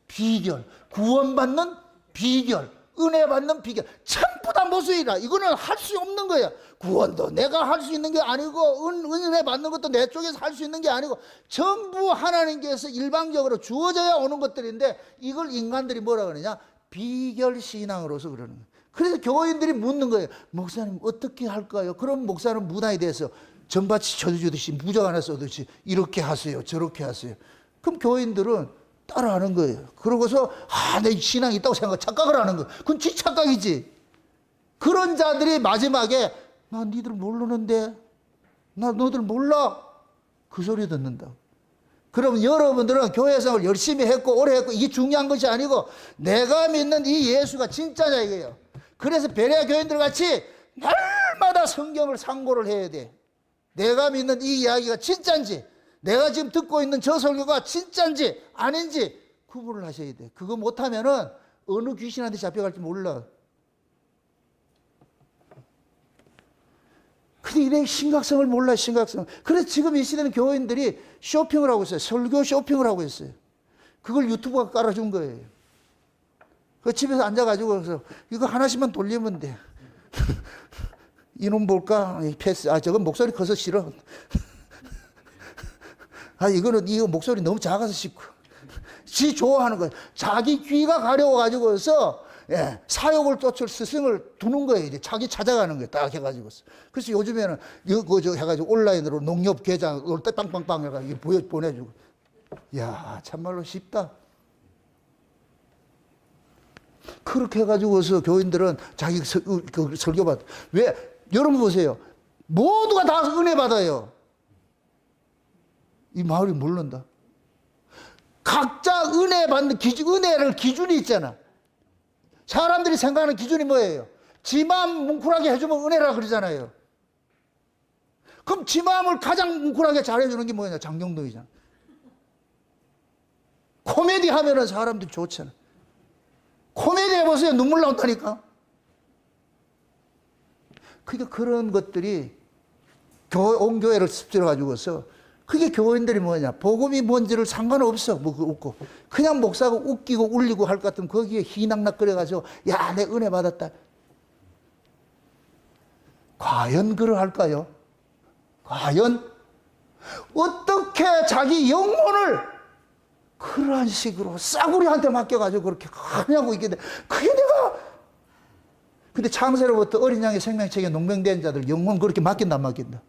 비결, 구원 받는 비결, 은혜 받는 비결. 전부 다 모순이라. 이거는 할 수 없는 거야. 구원도 내가 할 수 있는 게 아니고, 은혜 받는 것도 내 쪽에서 할 수 있는 게 아니고, 전부 하나님께서 일방적으로 주어져야 오는 것들인데, 이걸 인간들이 뭐라 그러냐? 비결 신앙으로서 그러는 거예요. 그래서 교인들이 묻는 거예요. 목사님 어떻게 할까요? 그럼 목사는 무당에 대해서 전밭이 쳐주듯이 무적 하나 써듯이 이렇게 하세요, 저렇게 하세요. 그럼 교인들은 따라하는 거예요. 그러고서 내 신앙이 있다고 착각을 하는 거예요. 그건 지 착각이지. 그런 자들이 마지막에 나 니들 모르는데, 나 너들 몰라, 그 소리 듣는다. 그럼 여러분들은 교회 생활을 열심히 했고 오래 했고 이게 중요한 것이 아니고, 내가 믿는 이 예수가 진짜냐 이거예요. 그래서 베레아 교인들 같이 날마다 성경을 상고를 해야 돼. 내가 믿는 이 이야기가 진짜인지, 내가 지금 듣고 있는 저 설교가 진짜인지 아닌지 구분을 하셔야 돼. 그거 못하면은 어느 귀신한테 잡혀갈지 몰라. 근데 이래 심각성을 몰라, 심각성. 그래서 지금 이 시대는 교인들이 쇼핑을 하고 있어요. 설교 쇼핑을 하고 있어요. 그걸 유튜브가 깔아준 거예요. 그 집에서 앉아가지고 그래서 이거 하나씩만 돌리면 돼. 이놈 볼까? 패스. 저건 목소리 커서 싫어. 이거 목소리 너무 작아서 싫고. 지 좋아하는 거예요. 자기 귀가 가려워가지고서 사욕을 쫓을 스승을 두는 거예요. 이제 자기 찾아가는 거예요. 딱 해가지고. 그래서 요즘에는 이거 해가지고 온라인으로 농협 계좌 올 때 빵빵빵 해가지고 보내주고. 야, 참말로 쉽다. 그렇게 해가지고서 교인들은 자기 설교받아. 왜? 여러분 보세요. 모두가 다 은혜 받아요. 이 마을이 모른다. 각자 은혜 받는 은혜를 기준이 있잖아. 사람들이 생각하는 기준이 뭐예요? 지 마음 뭉클하게 해주면 은혜라 그러잖아요. 그럼 지 마음을 가장 뭉클하게 잘해주는 게 뭐냐? 장경동이잖아. 코미디 하면은 사람들이 좋잖아. 코미디 해보세요. 눈물 나온다니까. 그러니까 그런 것들이 온 교회를 습질러 가지고서, 그게 교인들이 뭐냐? 복음이 뭔지를 상관없어. 웃고. 그냥 목사가 웃기고 울리고 할 것 같으면 거기에 희낙낙 거려가지고, 야, 내 은혜 받았다. 과연 그러할까요? 과연? 어떻게 자기 영혼을 그러한 식으로 싸구려한테 맡겨가지고 그렇게 하냐고 있겠는데, 그게 내가. 근데 창세로부터 어린 양의 생명책에 농명된 자들 영혼 그렇게 맡긴다, 안 맡긴다?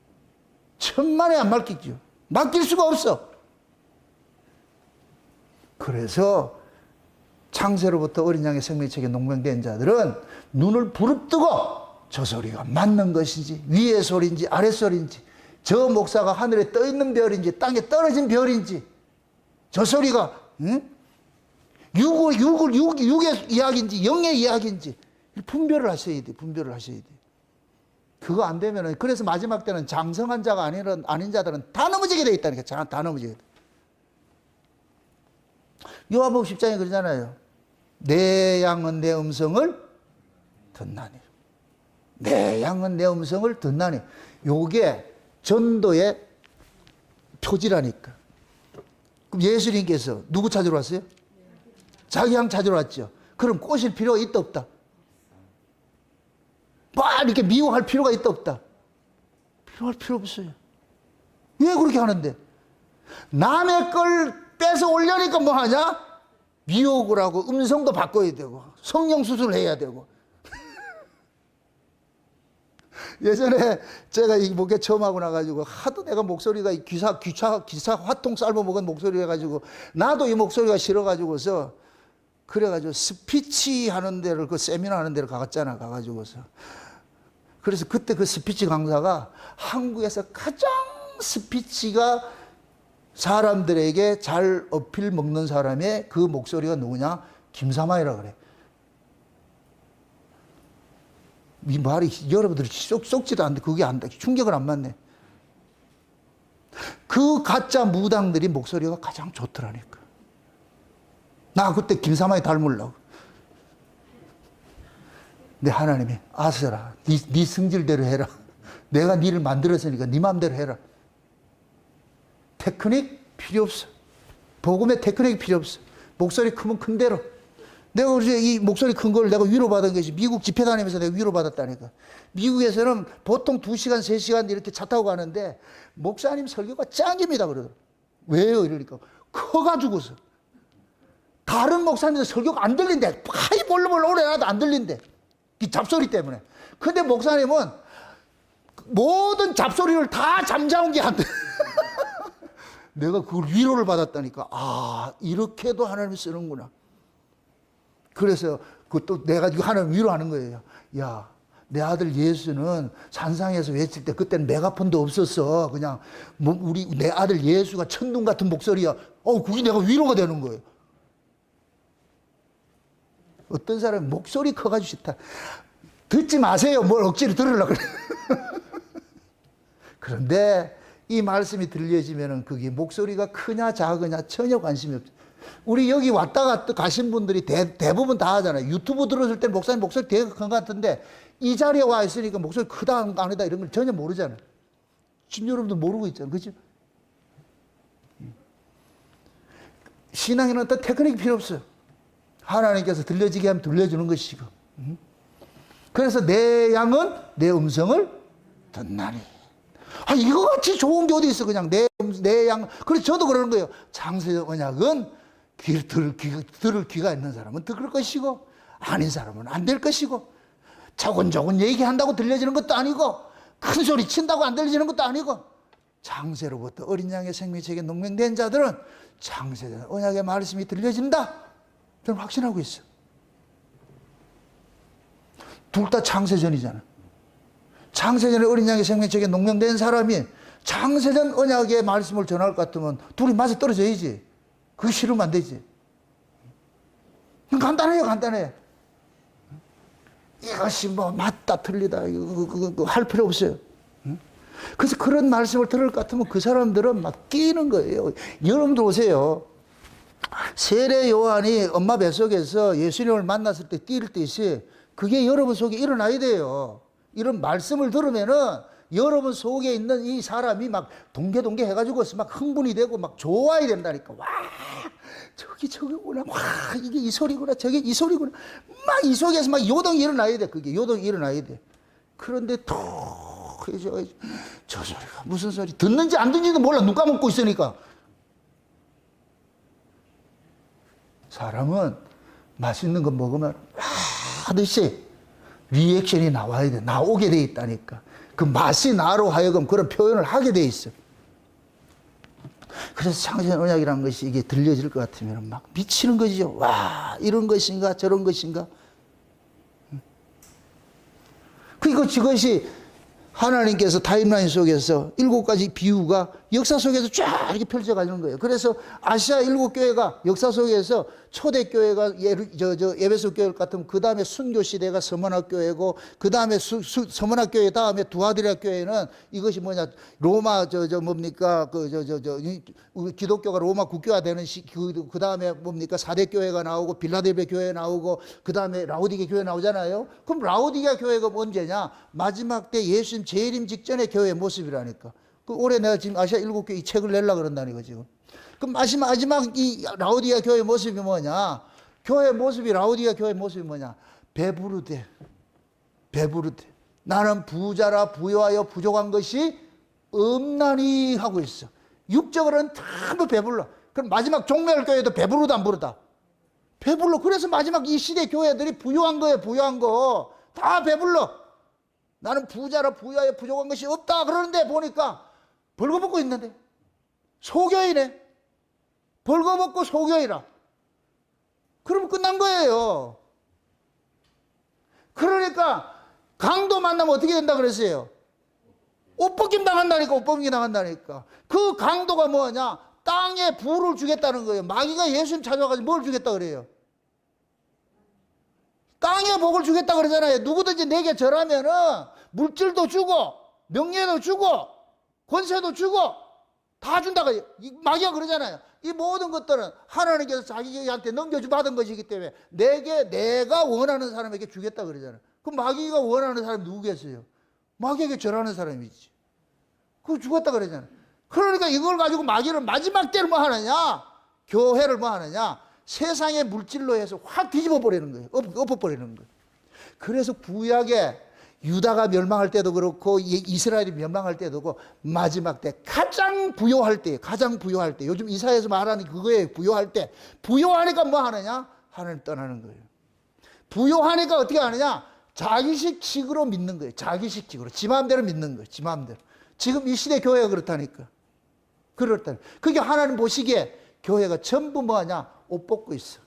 천만에 안 맡기죠. 맡길 수가 없어. 그래서 창세로부터 어린 양의 생명책에 농명된 자들은 눈을 부릅뜨고 저 소리가 맞는 것인지, 위의 소리인지 아래 소리인지, 저 목사가 하늘에 떠 있는 별인지 땅에 떨어진 별인지, 저 소리가 육의 이야기인지 영의 이야기인지 분별을 하셔야 돼. 분별을 하셔야 돼. 그거 안 되면은, 그래서 마지막 때는 장성한 자가 아닌 자들은 다 넘어지게 돼 있다니까. 다 넘어지게 돼. 요한복음 10장에 그러잖아요. 내 양은 내 음성을 듣나니. 내 양은 내 음성을 듣나니. 요게 전도의 표지라니까. 그럼 예수님께서 누구 찾으러 왔어요? 자기 양 찾으러 왔죠. 그럼 꼬실 필요가 있다 없다? 막 이렇게 미워할 필요가 있다 없다? 필요할 필요 없어요. 왜 그렇게 하는데? 남의 걸 뺏어 올려니까 뭐 하냐? 미혹을 하고 음성도 바꿔야 되고 성령 수술을 해야 되고. 예전에 제가 이 목회 처음 하고 나가지고 하도 내가 목소리가 기사 화통 삶아먹은 목소리 해가지고 나도 이 목소리가 싫어가지고서 그래가지고 스피치 하는 데를, 그 세미나 하는 데를 가갔잖아. 가가지고서 그래서 그때 그 스피치 강사가 한국에서 가장 스피치가 사람들에게 잘 어필 먹는 사람의 그 목소리가 누구냐? 김사마이라 그래. 이 말이 여러분들이 쏙지도 않는데 그게 안 돼. 충격을 안 받네. 그 가짜 무당들이 목소리가 가장 좋더라니까. 나 그때 김사마이 닮으려고. 내 하나님이 아서라. 네 성질대로 해라. 내가 니를 만들었으니까 네 마음대로 해라. 테크닉 필요 없어. 복음에 테크닉 필요 없어. 목소리 크면 큰 대로. 내가 어제 이 목소리 큰 걸 내가 위로받은 것이 미국 집회 다니면서 내가 위로받았다니까. 미국에서는 보통 2시간, 3시간 이렇게 차 타고 가는데 목사님 설교가 짱입니다 그러더라고요. 왜요? 이러니까 커가지고서. 다른 목사님들 설교가 안 들린대. 하이 볼륨을 오래 해놔도 안 들린대. 이 잡소리 때문에. 근데 목사님은 모든 잡소리를 다 잠자온 게 안 돼. 내가 그걸 위로를 받았다니까. 아, 이렇게도 하나님이 쓰는구나. 그래서 그것도 내가 하나님 위로하는 거예요. 야, 내 아들 예수는 산상에서 외칠 때 그때는 메가폰도 없었어. 그냥 내 아들 예수가 천둥 같은 목소리야. 그게 내가 위로가 되는 거예요. 어떤 사람은 목소리 커가지고 싫다. 듣지 마세요. 뭘 억지로 들으려고 그래. 그런데 이 말씀이 들려지면은 그게 목소리가 크냐 작으냐 전혀 관심이 없죠. 우리 여기 왔다 갔다 가신 분들이 대부분 다 하잖아요. 유튜브 들었을 때 목사님 목소리 되게 큰 것 같은데 이 자리에 와 있으니까 목소리 크다 아니다 이런 걸 전혀 모르잖아요. 지금 여러분도 모르고 있잖아요. 그죠? 신앙에는 어떤 테크닉이 필요 없어요. 하나님께서 들려지게 하면 들려주는 것이고. 그래서 내 양은 내 음성을 듣나니. 이거 같이 좋은 게 어디 있어. 그냥 내 양. 그래서 저도 그러는 거예요. 창세전 언약은 들을 귀가 있는 사람은 들을 것이고 아닌 사람은 안 될 것이고 조곤조곤 얘기한다고 들려지는 것도 아니고 큰 소리 친다고 안 들려지는 것도 아니고 창세로부터 어린 양의 생명책에 농명된 자들은 창세전 언약의 말씀이 들려진다. 저는 확신하고 있어. 둘 다 창세전이잖아. 창세전에 어린 양의 생명책에 농명된 사람이 창세전 언약의 말씀을 전할 것 같으면 둘이 맞아 떨어져야지. 그게 싫으면 안 되지. 간단해요, 간단해. 이것이 뭐 맞다 틀리다 이거 할 필요 없어요. 그래서 그런 말씀을 들을 것 같으면 그 사람들은 막 뛰는 거예요. 여러분들 오세요. 세례 요한이 엄마 뱃속에서 예수님을 만났을 때 뛸 듯이 그게 여러분 속에 일어나야 돼요. 이런 말씀을 들으면은 여러분 속에 있는 이 사람이 막 동계동계 해가지고 막 흥분이 되고 막 좋아야 된다니까. 와, 저기구나. 와, 이게 이 소리구나. 저게 이 소리구나. 막 이 속에서 막 요동이 일어나야 돼. 그게 요동이 일어나야 돼. 그런데 톡 해서 저 소리가 무슨 소리 듣는지 안 듣는지도 몰라. 눈 감고 있으니까. 사람은 맛있는 거 먹으면 하듯이 리액션이 나와야 돼. 나오게 돼 있다니까. 그 맛이 나로 하여금 그런 표현을 하게 돼 있어. 그래서 창세전 언약이라는 것이 이게 들려질 것 같으면 막 미치는 거죠. 와, 이런 것인가 저런 것인가. 그리고 이것이 하나님께서 타임라인 속에서 7가지 비유가 역사 속에서 쫙 이렇게 펼쳐가는 거예요. 그래서 아시아 7교회가 역사 속에서 초대교회가 에베소 교회 같으면 그 다음에 순교시대가 서문학교회고 그 다음에 서문학교회 다음에 두아드리아 교회는 이것이 뭐냐 로마 뭡니까 기독교가 로마 국교화 되는 그 다음에 뭡니까 사대교회가 나오고 빌라델베 교회 나오고 그 다음에 라오디게 교회 나오잖아요. 그럼 라오디게 교회가 언제냐? 마지막 때 예수님 재림 직전의 교회의 모습이라니까. 올해 내가 지금 아시아 7교회 이 책을 내려고 그런다니까 지금. 그럼 마지막 이 라오디게 교회의 모습이 뭐냐? 교회 모습이 라오디게 교회의 모습이 뭐냐? 배부르되 나는 부자라 부여하여 부족한 것이 없나니 하고 있어. 육적으로는 전부 배불러. 그럼 마지막 종말 교회도 배부르다 안 부르다? 배불러. 그래서 마지막 이 시대 교회들이 부유한 거예요. 부유한 거. 다 배불러. 나는 부자라 부여하여 부족한 것이 없다. 그러는데 보니까 벌거벗고 있는데. 소교이네. 벌거벗고 소교이라. 그러면 끝난 거예요. 그러니까 강도 만나면 어떻게 된다 그랬어요? 옷벗김 당한다니까, 옷벗김 당한다니까. 그 강도가 뭐냐? 땅에 부를 주겠다는 거예요. 마귀가 예수님 찾아와가지고 뭘 주겠다 그래요? 땅에 복을 주겠다 그러잖아요. 누구든지 내게 절하면은 물질도 주고, 명예도 주고, 권세도 주고, 다 준다고 마귀가 그러잖아요. 이 모든 것들은 하나님께서 자기한테 넘겨받은 것이기 때문에 내가 원하는 사람에게 주겠다 그러잖아요. 그럼 마귀가 원하는 사람이 누구겠어요? 마귀에게 절하는 사람이지. 그거 죽었다 그러잖아요. 그러니까 이걸 가지고 마귀는 마지막 때를 뭐 하느냐? 교회를 뭐 하느냐? 세상의 물질로 해서 확 뒤집어 버리는 거예요. 엎어 버리는 거예요. 그래서 구약에 유다가 멸망할 때도 그렇고 이스라엘이 멸망할 때도 그렇고 마지막 때 가장 부요할 때, 요즘 이사야에서 말하는 그거에 부요할 때, 부요하니까 뭐 하느냐? 하나님 떠나는 거예요. 부요하니까 어떻게 하느냐? 자기식으로 믿는 거예요. 자기식으로. 지 마음대로 믿는 거예요. 지 마음대로. 지금 이 시대 교회가 그렇다니까. 그게 하나님 보시기에 교회가 전부 뭐하냐? 옷 벗고 있어.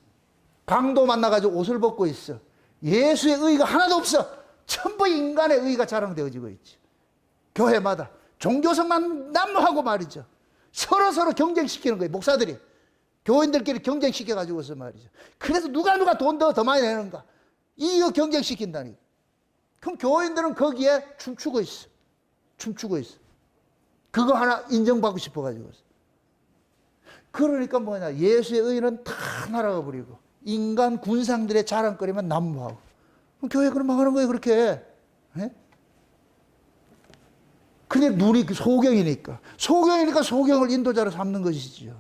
강도 만나가지고 옷을 벗고 있어. 예수의 의의가 하나도 없어. 전부 인간의 의의가 자랑되어지고 있지. 교회마다. 종교성만 난무하고 말이죠. 서로 경쟁시키는 거예요. 목사들이. 교인들끼리 경쟁시켜가지고서 말이죠. 그래서 누가 돈 더 많이 내는가. 이거 경쟁시킨다니까. 그럼 교인들은 거기에 춤추고 있어. 그거 하나 인정받고 싶어가지고. 그러니까 뭐냐. 예수의 의는 다 날아가 버리고 인간 군상들의 자랑거리만 난무하고. 그럼 교회 그럼 망하는 거예요, 그렇게. 네? 근데 눈이 소경이니까 소경을 인도자로 삼는 것이지요.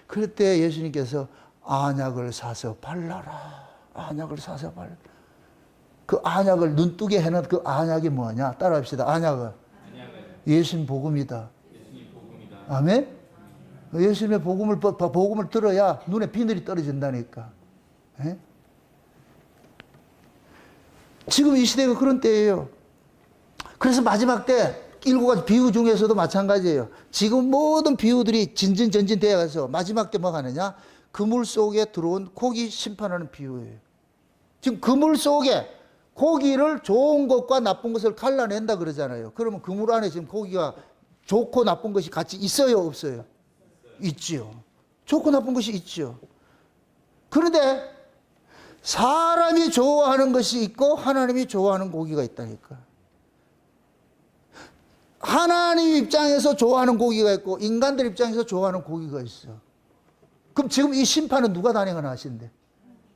그럴 때 예수님께서 안약을 사서 발라라. 그 안약을 눈뜨게 해놓은 그 안약이 뭐냐? 따라합시다. 안약은 예수님 복음이다. 아멘? 예수님의 복음을 들어야 눈에 비늘이 떨어진다니까. 에? 지금 이 시대가 그런 때예요. 그래서 마지막 때 7가지 비유 중에서도 마찬가지예요. 지금 모든 비유들이 진진전진 되어가서 마지막 때 뭐 하느냐? 그물 속에 들어온 고기 심판하는 비유예요. 지금 그물 속에 고기를 좋은 것과 나쁜 것을 갈라낸다 그러잖아요. 그러면 그물 안에 지금 고기가 좋고 나쁜 것이 같이 있어요, 없어요? 있지요. 좋고 나쁜 것이 있죠. 그런데 사람이 좋아하는 것이 있고 하나님이 좋아하는 고기가 있다니까. 하나님 입장에서 좋아하는 고기가 있고 인간들 입장에서 좋아하는 고기가 있어. 그럼 지금 이 심판은 누가 단행을 하신대?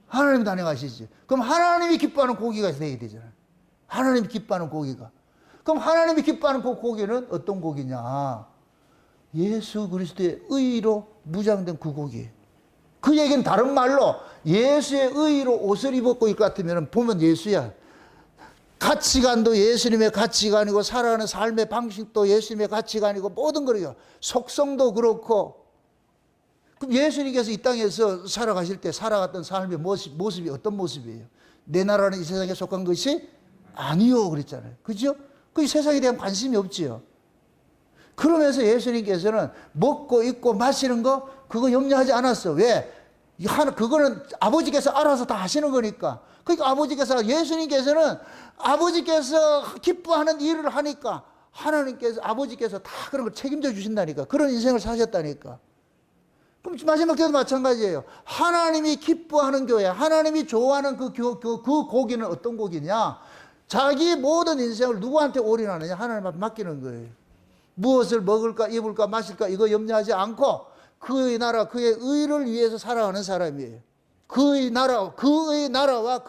하나님이 단행하시지. 그럼 하나님이 기뻐하는 고기가 있어야 되잖아요. 하나님이 기뻐하는 고기가. 그럼 하나님이 기뻐하는 그 고기는 어떤 고기냐? 예수 그리스도의 의로 무장된 그 고기. 그 얘기는 다른 말로 예수의 의로 옷을 입었고 일 것 같으면 보면 예수야. 가치관도 예수님의 가치관이고 살아가는 삶의 방식도 예수님의 가치관이고 모든 거예요. 속성도 그렇고. 그럼 예수님께서 이 땅에서 살아가실 때 살아갔던 삶의 모습이 어떤 모습이에요? 내 나라는 이 세상에 속한 것이 아니요 그랬잖아요. 그죠? 그 세상에 대한 관심이 없지요. 그러면서 예수님께서는 먹고 입고 마시는 거 그거 염려하지 않았어. 왜? 그거는 아버지께서 알아서 다 하시는 거니까. 그러니까 예수님께서는 아버지께서 기뻐하는 일을 하니까 아버지께서 다 그런 걸 책임져 주신다니까. 그런 인생을 사셨다니까. 그럼 마지막 때도 마찬가지예요. 하나님이 기뻐하는 교회, 하나님이 좋아하는 그 고기는 어떤 고기냐? 자기 모든 인생을 누구한테 올인하느냐? 하나님한테 맡기는 거예요. 무엇을 먹을까, 입을까, 마실까 이거 염려하지 않고 그의 나라, 그의 의를 위해서 살아가는 사람이에요. 그의 나라와 그의 나라가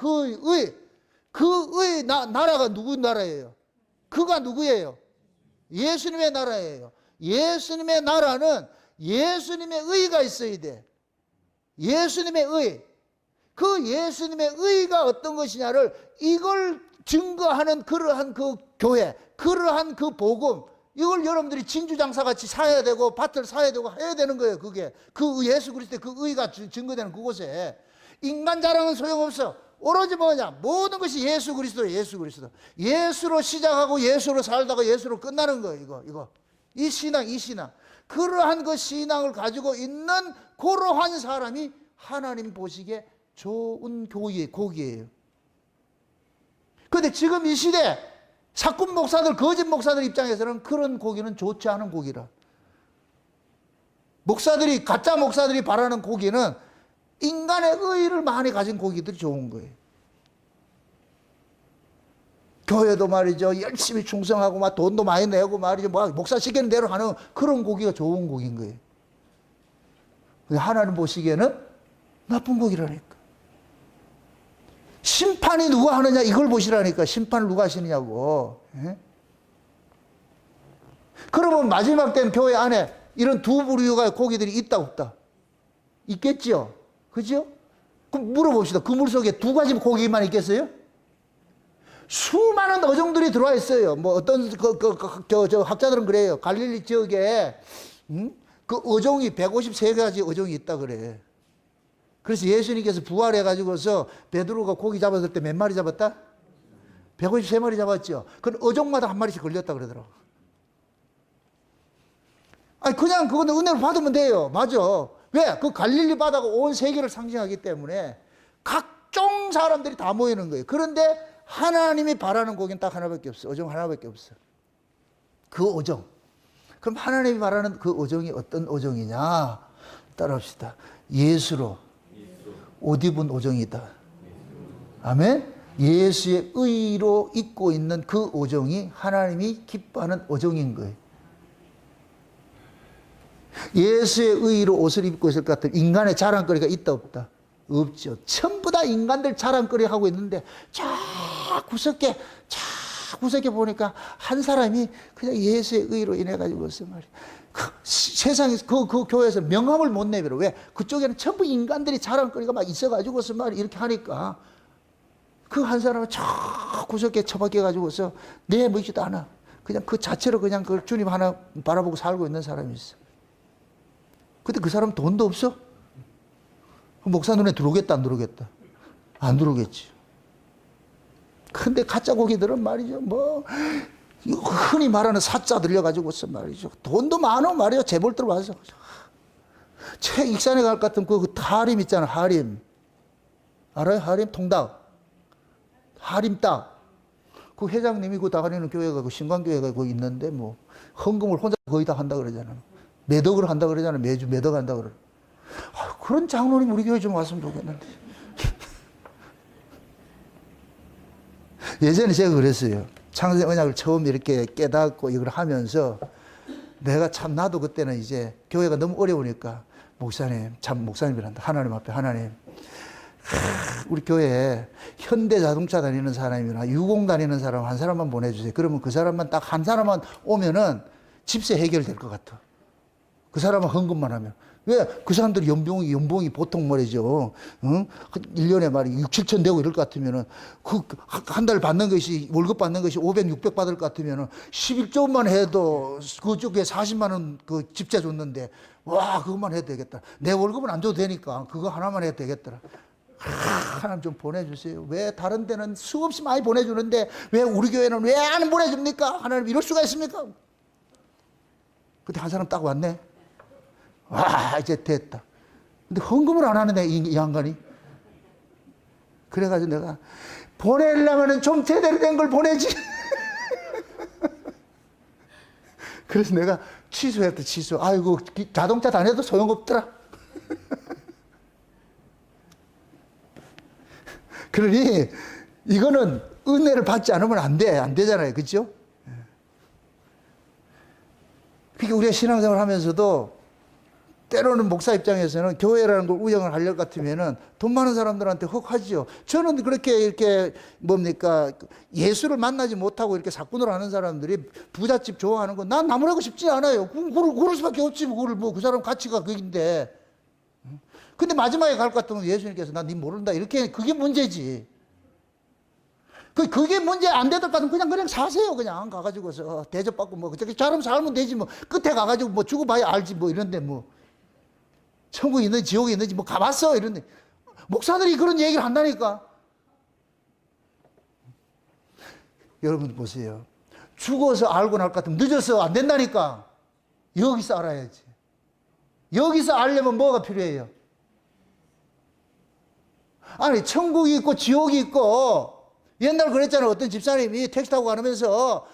누구 나라예요? 그가 누구예요? 예수님의 나라예요. 예수님의 나라는 예수님의 의가 있어야 돼. 예수님의 의. 그 예수님의 의가 어떤 것이냐를 이걸 증거하는 그러한 그 교회, 그러한 그 복음, 이걸 여러분들이 진주장사 같이 사야 되고 밭을 사야 되고 해야 되는 거예요. 그게 그 예수 그리스도의 그 의가 증거되는 그곳에 인간 자랑은 소용없어. 오로지 뭐냐? 모든 것이 예수 그리스도예요. 예수 그리스도. 예수로 시작하고 예수로 살다가 예수로 끝나는 거예요. 이거. 이 신앙. 그러한 그 신앙을 가지고 있는 그러한 사람이 하나님 보시기에 좋은 고기예요. 근데 지금 이 시대 사꾼 목사들, 거짓 목사들 입장에서는 그런 고기는 좋지 않은 고기라. 목사들이, 가짜 목사들이 바라는 고기는 인간의 의의를 많이 가진 고기들이 좋은 거예요. 교회도 말이죠, 열심히 충성하고 막 돈도 많이 내고 말이죠, 뭐 목사 시키는 대로 하는 그런 고기가 좋은 고기인 거예요. 근데 하나님 보시기에는 나쁜 고기라니까. 심판이 누가 하느냐 이걸 보시라니까. 심판을 누가 하시느냐고. 예? 그러면 마지막 때는 교회 안에 이런 두 부류가 고기들이 있다 없다? 있겠지요. 그죠? 그럼 물어봅시다. 그 물 속에 두 가지 고기만 있겠어요? 수많은 어종들이 들어와 있어요. 뭐 어떤 저 학자들은 그래요. 갈릴리 지역에 그 어종이 153가지 어종이 있다 그래. 그래서 예수님께서 부활해가지고서 베드로가 고기 잡았을 때 몇 마리 잡았다? 153마리 잡았죠. 그건 어종마다 한 마리씩 걸렸다 그러더라고. 아니 그냥 그거는 은혜를 받으면 돼요. 맞아. 왜? 그 갈릴리 바다가 온 세계를 상징하기 때문에 각종 사람들이 다 모이는 거예요. 그런데 하나님이 바라는 고기는 딱 하나밖에 없어. 어종 하나밖에 없어. 그 어종. 그럼 하나님이 바라는 그 어종이 어떤 어종이냐? 따라합시다. 예수로 옷 입은 어종이다. 아멘? 예수의 의로 입고 있는 그 어종이 하나님이 기뻐하는 어종인 거예요. 예수의 의로 옷을 입고 있을 것 같으면 인간의 자랑거리가 있다 없다? 없죠. 전부 다 인간들 자랑거리 하고 있는데 구석에 보니까 한 사람이 그냥 예수의 의로 인해 가지고서 말이야. 세상에서 그 교회에서 명함을 못 내밀어. 왜? 그쪽에는 전부 인간들이 자랑거리가 막 있어가지고서 말이야. 이렇게 하니까 그 한 사람은 저 구석에 처박혀 가지고서 내밀지도 않아. 그냥 그 자체로 그냥 그 주님 하나 바라보고 살고 있는 사람이 있어. 근데 그 사람 돈도 없어? 목사 눈에 들어오겠다 안 들어오겠다? 안 들어오겠지. 근데 가짜 고기들은 말이죠, 뭐 흔히 말하는 사자 들려가지고서 말이죠, 돈도 많어 말이죠. 재벌들 와서 책 익산에 갈 것 같으면 그 하림 있잖아. 하림 알아요? 하림 통닭 하림닭. 그 회장님이 그 다니는 교회가 그 신광교회가 거기 있는데 뭐 헌금을 혼자 거의 다 한다 그러잖아. 매덕을 한다 그러잖아. 매주 매덕 한다 그러. 그런 장로님 우리 교회 좀 왔으면 좋겠는데. 예전에 제가 그랬어요. 창세 언약을 처음 이렇게 깨닫고 이걸 하면서 내가 참 나도 그때는 이제 교회가 너무 어려우니까 목사님, 참 목사님이란다. 하나님 앞에 하나님. 우리 교회에 현대자동차 다니는 사람이나 유공 다니는 사람 한 사람만 보내주세요. 그러면 그 사람만 딱 한 사람만 오면은 집세 해결될 것 같아. 그 사람은 헌금만 하면. 왜? 그 사람들이 연봉이 보통 말이죠. 응? 1년에 말이 6, 7천 되고 이럴 것 같으면은, 한 달 받는 것이, 월급 받는 것이 500, 600 받을 것 같으면은, 11조만 해도 그쪽에 40만원 그 집세 줬는데, 와, 그것만 해도 되겠다. 내 월급은 안 줘도 되니까, 그거 하나만 해도 되겠더라. 하나님 좀 보내주세요. 왜 다른 데는 수없이 많이 보내주는데, 왜 우리 교회는 왜 안 보내줍니까? 하나님 이럴 수가 있습니까? 근데 한 사람 딱 왔네. 와, 이제 됐다. 근데 헌금을 안 하는데, 이 양반이. 그래가지고 내가, 보내려면 좀 제대로 된 걸 보내지. 그래서 내가 취소했다, 취소. 아이고, 자동차 다녀도 소용없더라. 그러니, 이거는 은혜를 받지 않으면 안 돼. 안 되잖아요. 그죠? 그러니까 우리가 신앙생활 하면서도 때로는 목사 입장에서는 교회라는 걸 운영을 하려고 같으면은 돈 많은 사람들한테 헉 하지요. 저는 그렇게 이렇게 뭡니까 예수를 만나지 못하고 이렇게 사꾼을 하는 사람들이 부잣집 좋아하는 거 난 나무라고 싶지 않아요. 그럴 수밖에 없지. 그걸 뭐 그 사람 가치가 그긴데. 근데 마지막에 갈 것 같으면 예수님께서 난 네 모른다 이렇게 그게 문제지. 그게 문제 안 되던 것 같으면 그냥 사세요. 그냥 가가지고서 대접받고 뭐 그렇게 잘하면 살면 되지 뭐. 끝에 가가지고 뭐 죽어봐야 알지 뭐 이런데 뭐. 천국이 있는지 지옥이 있는지 뭐 가봤어 이런데 목사들이 그런 얘기를 한다니까. 여러분 보세요. 죽어서 알고 날 것 같으면 늦어서 안 된다니까. 여기서 알아야지. 여기서 알려면 뭐가 필요해요? 아니 천국이 있고 지옥이 있고 옛날 그랬잖아. 어떤 집사님이 택시 타고 가면서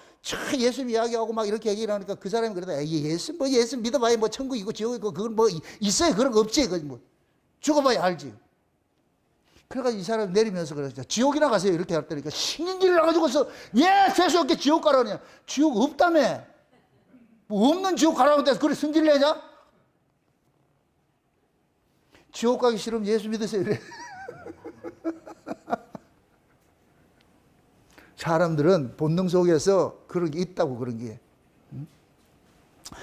예수님 이야기하고 막 이렇게 얘기를 하니까 그 사람이 그러다, 예수 믿어봐야 뭐 천국 있고 지옥 있고 그건 뭐 있어요. 그런 거 없지. 그건 뭐 죽어봐야 알지. 그래가지고 이 사람이 내리면서 그랬죠. 지옥이나 가세요. 이렇게 했더니까 신인기를 나가지고서 세수 없게 지옥 가라냐. 지옥 없다며. 뭐 없는 지옥 가라고 해서 그래 승질 내냐? 지옥 가기 싫으면 예수 믿으세요. 이래. 사람들은 본능 속에서 그런 게 있다고, 그런 게.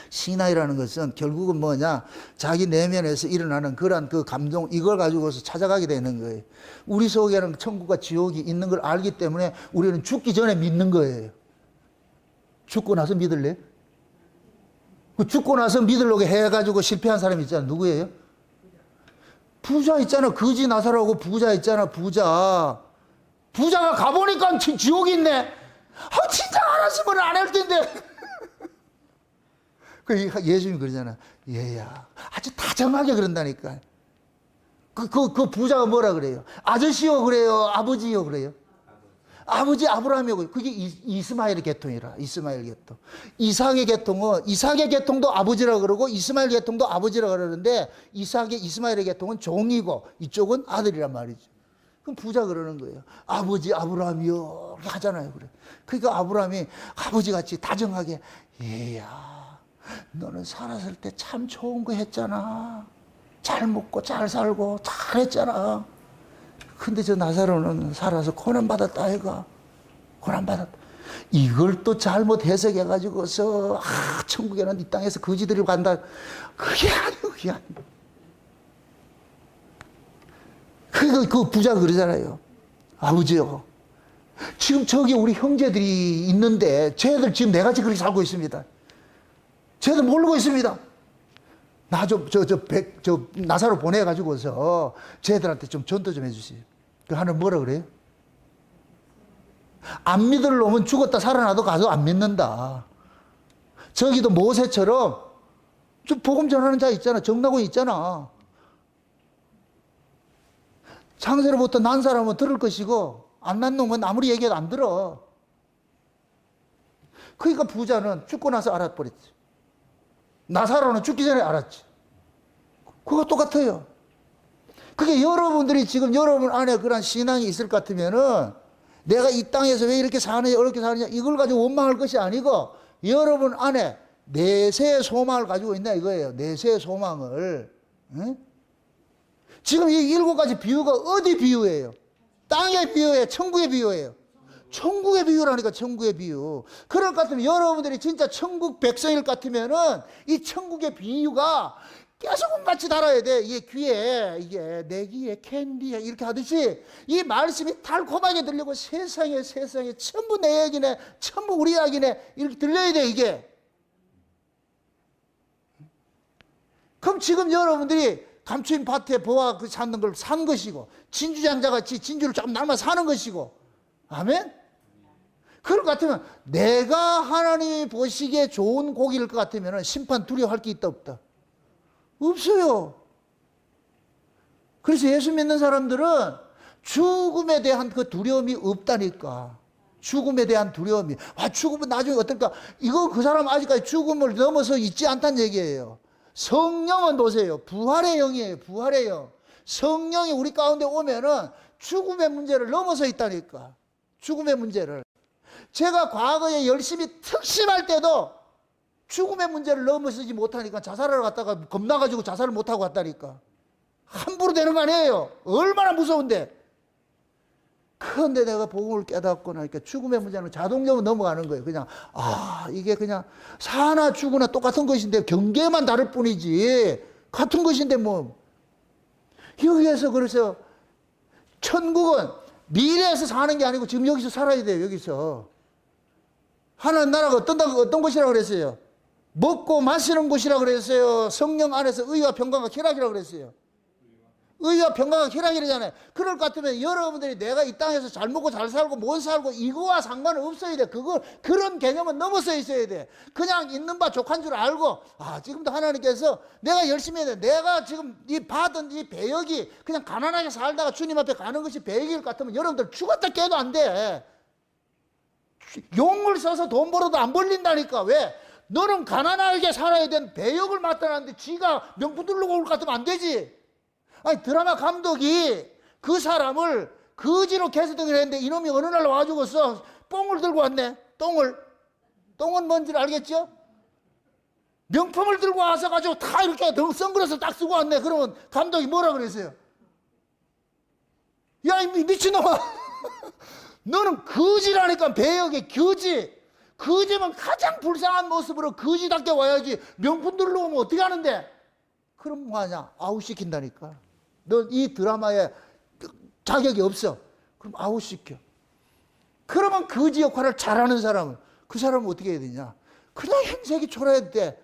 신앙이라는 것은 결국은 뭐냐? 자기 내면에서 일어나는 그러한 그 감동, 이걸 가지고서 찾아가게 되는 거예요. 우리 속에는 천국과 지옥이 있는 걸 알기 때문에 우리는 죽기 전에 믿는 거예요. 죽고 나서 믿을래? 그 죽고 나서 믿으려고 해가지고 실패한 사람이 있잖아. 누구예요? 부자 있잖아. 거지 나사로하고 부자 있잖아. 부자가 가보니까 지옥이 있네. 진짜 알았으면 안 할 텐데. 예수님이 그러잖아. 얘야, 아주 다정하게 그런다니까. 그 부자가 뭐라 그래요? 아저씨요 그래요? 아버지요 그래요? 아버지 아브라함이요. 그게 이스마엘 계통이라. 이스마엘 계통. 이삭의 계통도 아버지라 그러고 이스마엘 계통도 아버지라 그러는데 이스마엘의 계통은 종이고 이쪽은 아들이란 말이죠. 그럼 부자 그러는 거예요. 아버지 아브라함이요. 이렇게 하잖아요. 그래. 그러니까 아브라함이 아버지같이 다정하게, 얘야, 너는 살았을 때 참 좋은 거 했잖아. 잘 먹고 잘 살고 잘했잖아. 근데 저 나사로는 살아서 고난받았다 아이가. 고난받았다. 이걸 또 잘못 해석해가지고서 천국에는 이 땅에서 거지들이 간다. 그게 아니고. 그 부자가 그러잖아요. 아버지요, 지금 저기 우리 형제들이 있는데 쟤들 지금 내같이 그렇게 살고 있습니다. 쟤들 모르고 있습니다. 나사로 보내가지고서 쟤들한테 좀 전도 좀 해주세요. 그 하늘 뭐라 그래요? 안 믿을 놈은 죽었다 살아나도 가서 안 믿는다. 저기도 모세처럼 좀 복음 전하는 자 있잖아. 정나곤 있잖아. 창세로부터 난 사람은 들을 것이고 안 난 놈은 아무리 얘기해도 안 들어. 그러니까 부자는 죽고 나서 알아버렸지. 나사로는 죽기 전에 알았지. 그거 똑같아요. 그게 여러분들이 지금 여러분 안에 그런 신앙이 있을 것 같으면은 내가 이 땅에서 왜 이렇게 사느냐 어렵게 사느냐 이걸 가지고 원망할 것이 아니고 여러분 안에 내세의 소망을 가지고 있나 이거예요. 내세의 소망을. 응? 지금 이 7가지 비유가 어디 비유예요? 땅의 비유예요? 천국의 비유예요? 천국의 비유라니까. 천국의 비유. 그럴 것 같으면 여러분들이 진짜 천국 백성일 것 같으면은 이 천국의 비유가 계속 같이 달아야 돼. 이게 귀에, 이게 내 귀에 캔디에 이렇게 하듯이 이 말씀이 달콤하게 들리고 세상에 전부 내 얘기네, 전부 우리 이야기네 이렇게 들려야 돼 이게. 그럼 지금 여러분들이 감추인 밭에 보아 찾는 걸 산 것이고 진주장자같이 진주를 조금 남아 사는 것이고. 아멘? 그럴 것 같으면 내가 하나님이 보시기에 좋은 고기일 것 같으면 심판 두려워할 게 있다 없다? 없어요. 그래서 예수 믿는 사람들은 죽음에 대한 그 두려움이 없다니까. 죽음에 대한 두려움이. 죽으면 나중에 어떨까? 이거 그 사람 아직까지 죽음을 넘어서 있지 않다는 얘기예요. 성령은 보세요. 부활의 영이에요. 부활의 영. 성령이 우리 가운데 오면은 죽음의 문제를 넘어서 있다니까. 죽음의 문제를. 제가 과거에 열심히 특심할 때도 죽음의 문제를 넘어서지 못하니까 자살하러 갔다가 겁나가지고 자살을 못하고 갔다니까. 함부로 되는 거 아니에요. 얼마나 무서운데. 그런데 내가 복음을 깨닫고 나니까 죽음의 문제는 자동적으로 넘어가는 거예요. 그냥 이게 그냥 사나 죽으나 똑같은 것인데 경계만 다를 뿐이지 같은 것인데 뭐. 여기에서 그래서 천국은 미래에서 사는 게 아니고 지금 여기서 살아야 돼요. 여기서. 하나님 나라가 어떤 곳이라고 그랬어요? 먹고 마시는 곳이라고 그랬어요? 성령 안에서 의와 평강과 쾌락이라고 그랬어요? 의와 평강과 희락이잖아요. 그럴 것 같으면 여러분들이 내가 이 땅에서 잘 먹고 잘 살고 못 살고 이거와 상관은 없어야 돼. 그런 개념은 넘어서 있어야 돼. 그냥 있는 바 족한 줄 알고, 지금도 하나님께서 내가 열심히 해야 돼. 내가 지금 이 받은 이 배역이 그냥 가난하게 살다가 주님 앞에 가는 것이 배역일 것 같으면 여러분들 죽었다 깨도 안 돼. 용을 써서 돈 벌어도 안 벌린다니까. 왜? 너는 가난하게 살아야 되는 배역을 맡아놨는데 지가 명품 들고 올 것 같으면 안 되지. 아니, 드라마 감독이 그 사람을 거지로 캐스팅을 했는데 이놈이 어느 날 와가지고서 뽕을 들고 왔네. 똥은 뭔지 알겠죠? 명품을 들고 와서 가지고 다 이렇게 선글라스 딱 쓰고 왔네. 그러면 감독이 뭐라 그랬어요? 야, 이 미친놈아. 너는 거지라니까. 배역의 거지. 거지면 가장 불쌍한 모습으로 거지답게 와야지. 명품 들러 오면 어떻게 하는데? 그럼 뭐하냐? 아웃시킨다니까. 너 이 드라마에 자격이 없어. 그럼 아웃시켜. 그러면 거지 역할을 잘하는 사람은, 그 사람은 어떻게 해야 되냐? 그냥 행색이 초라해도 돼.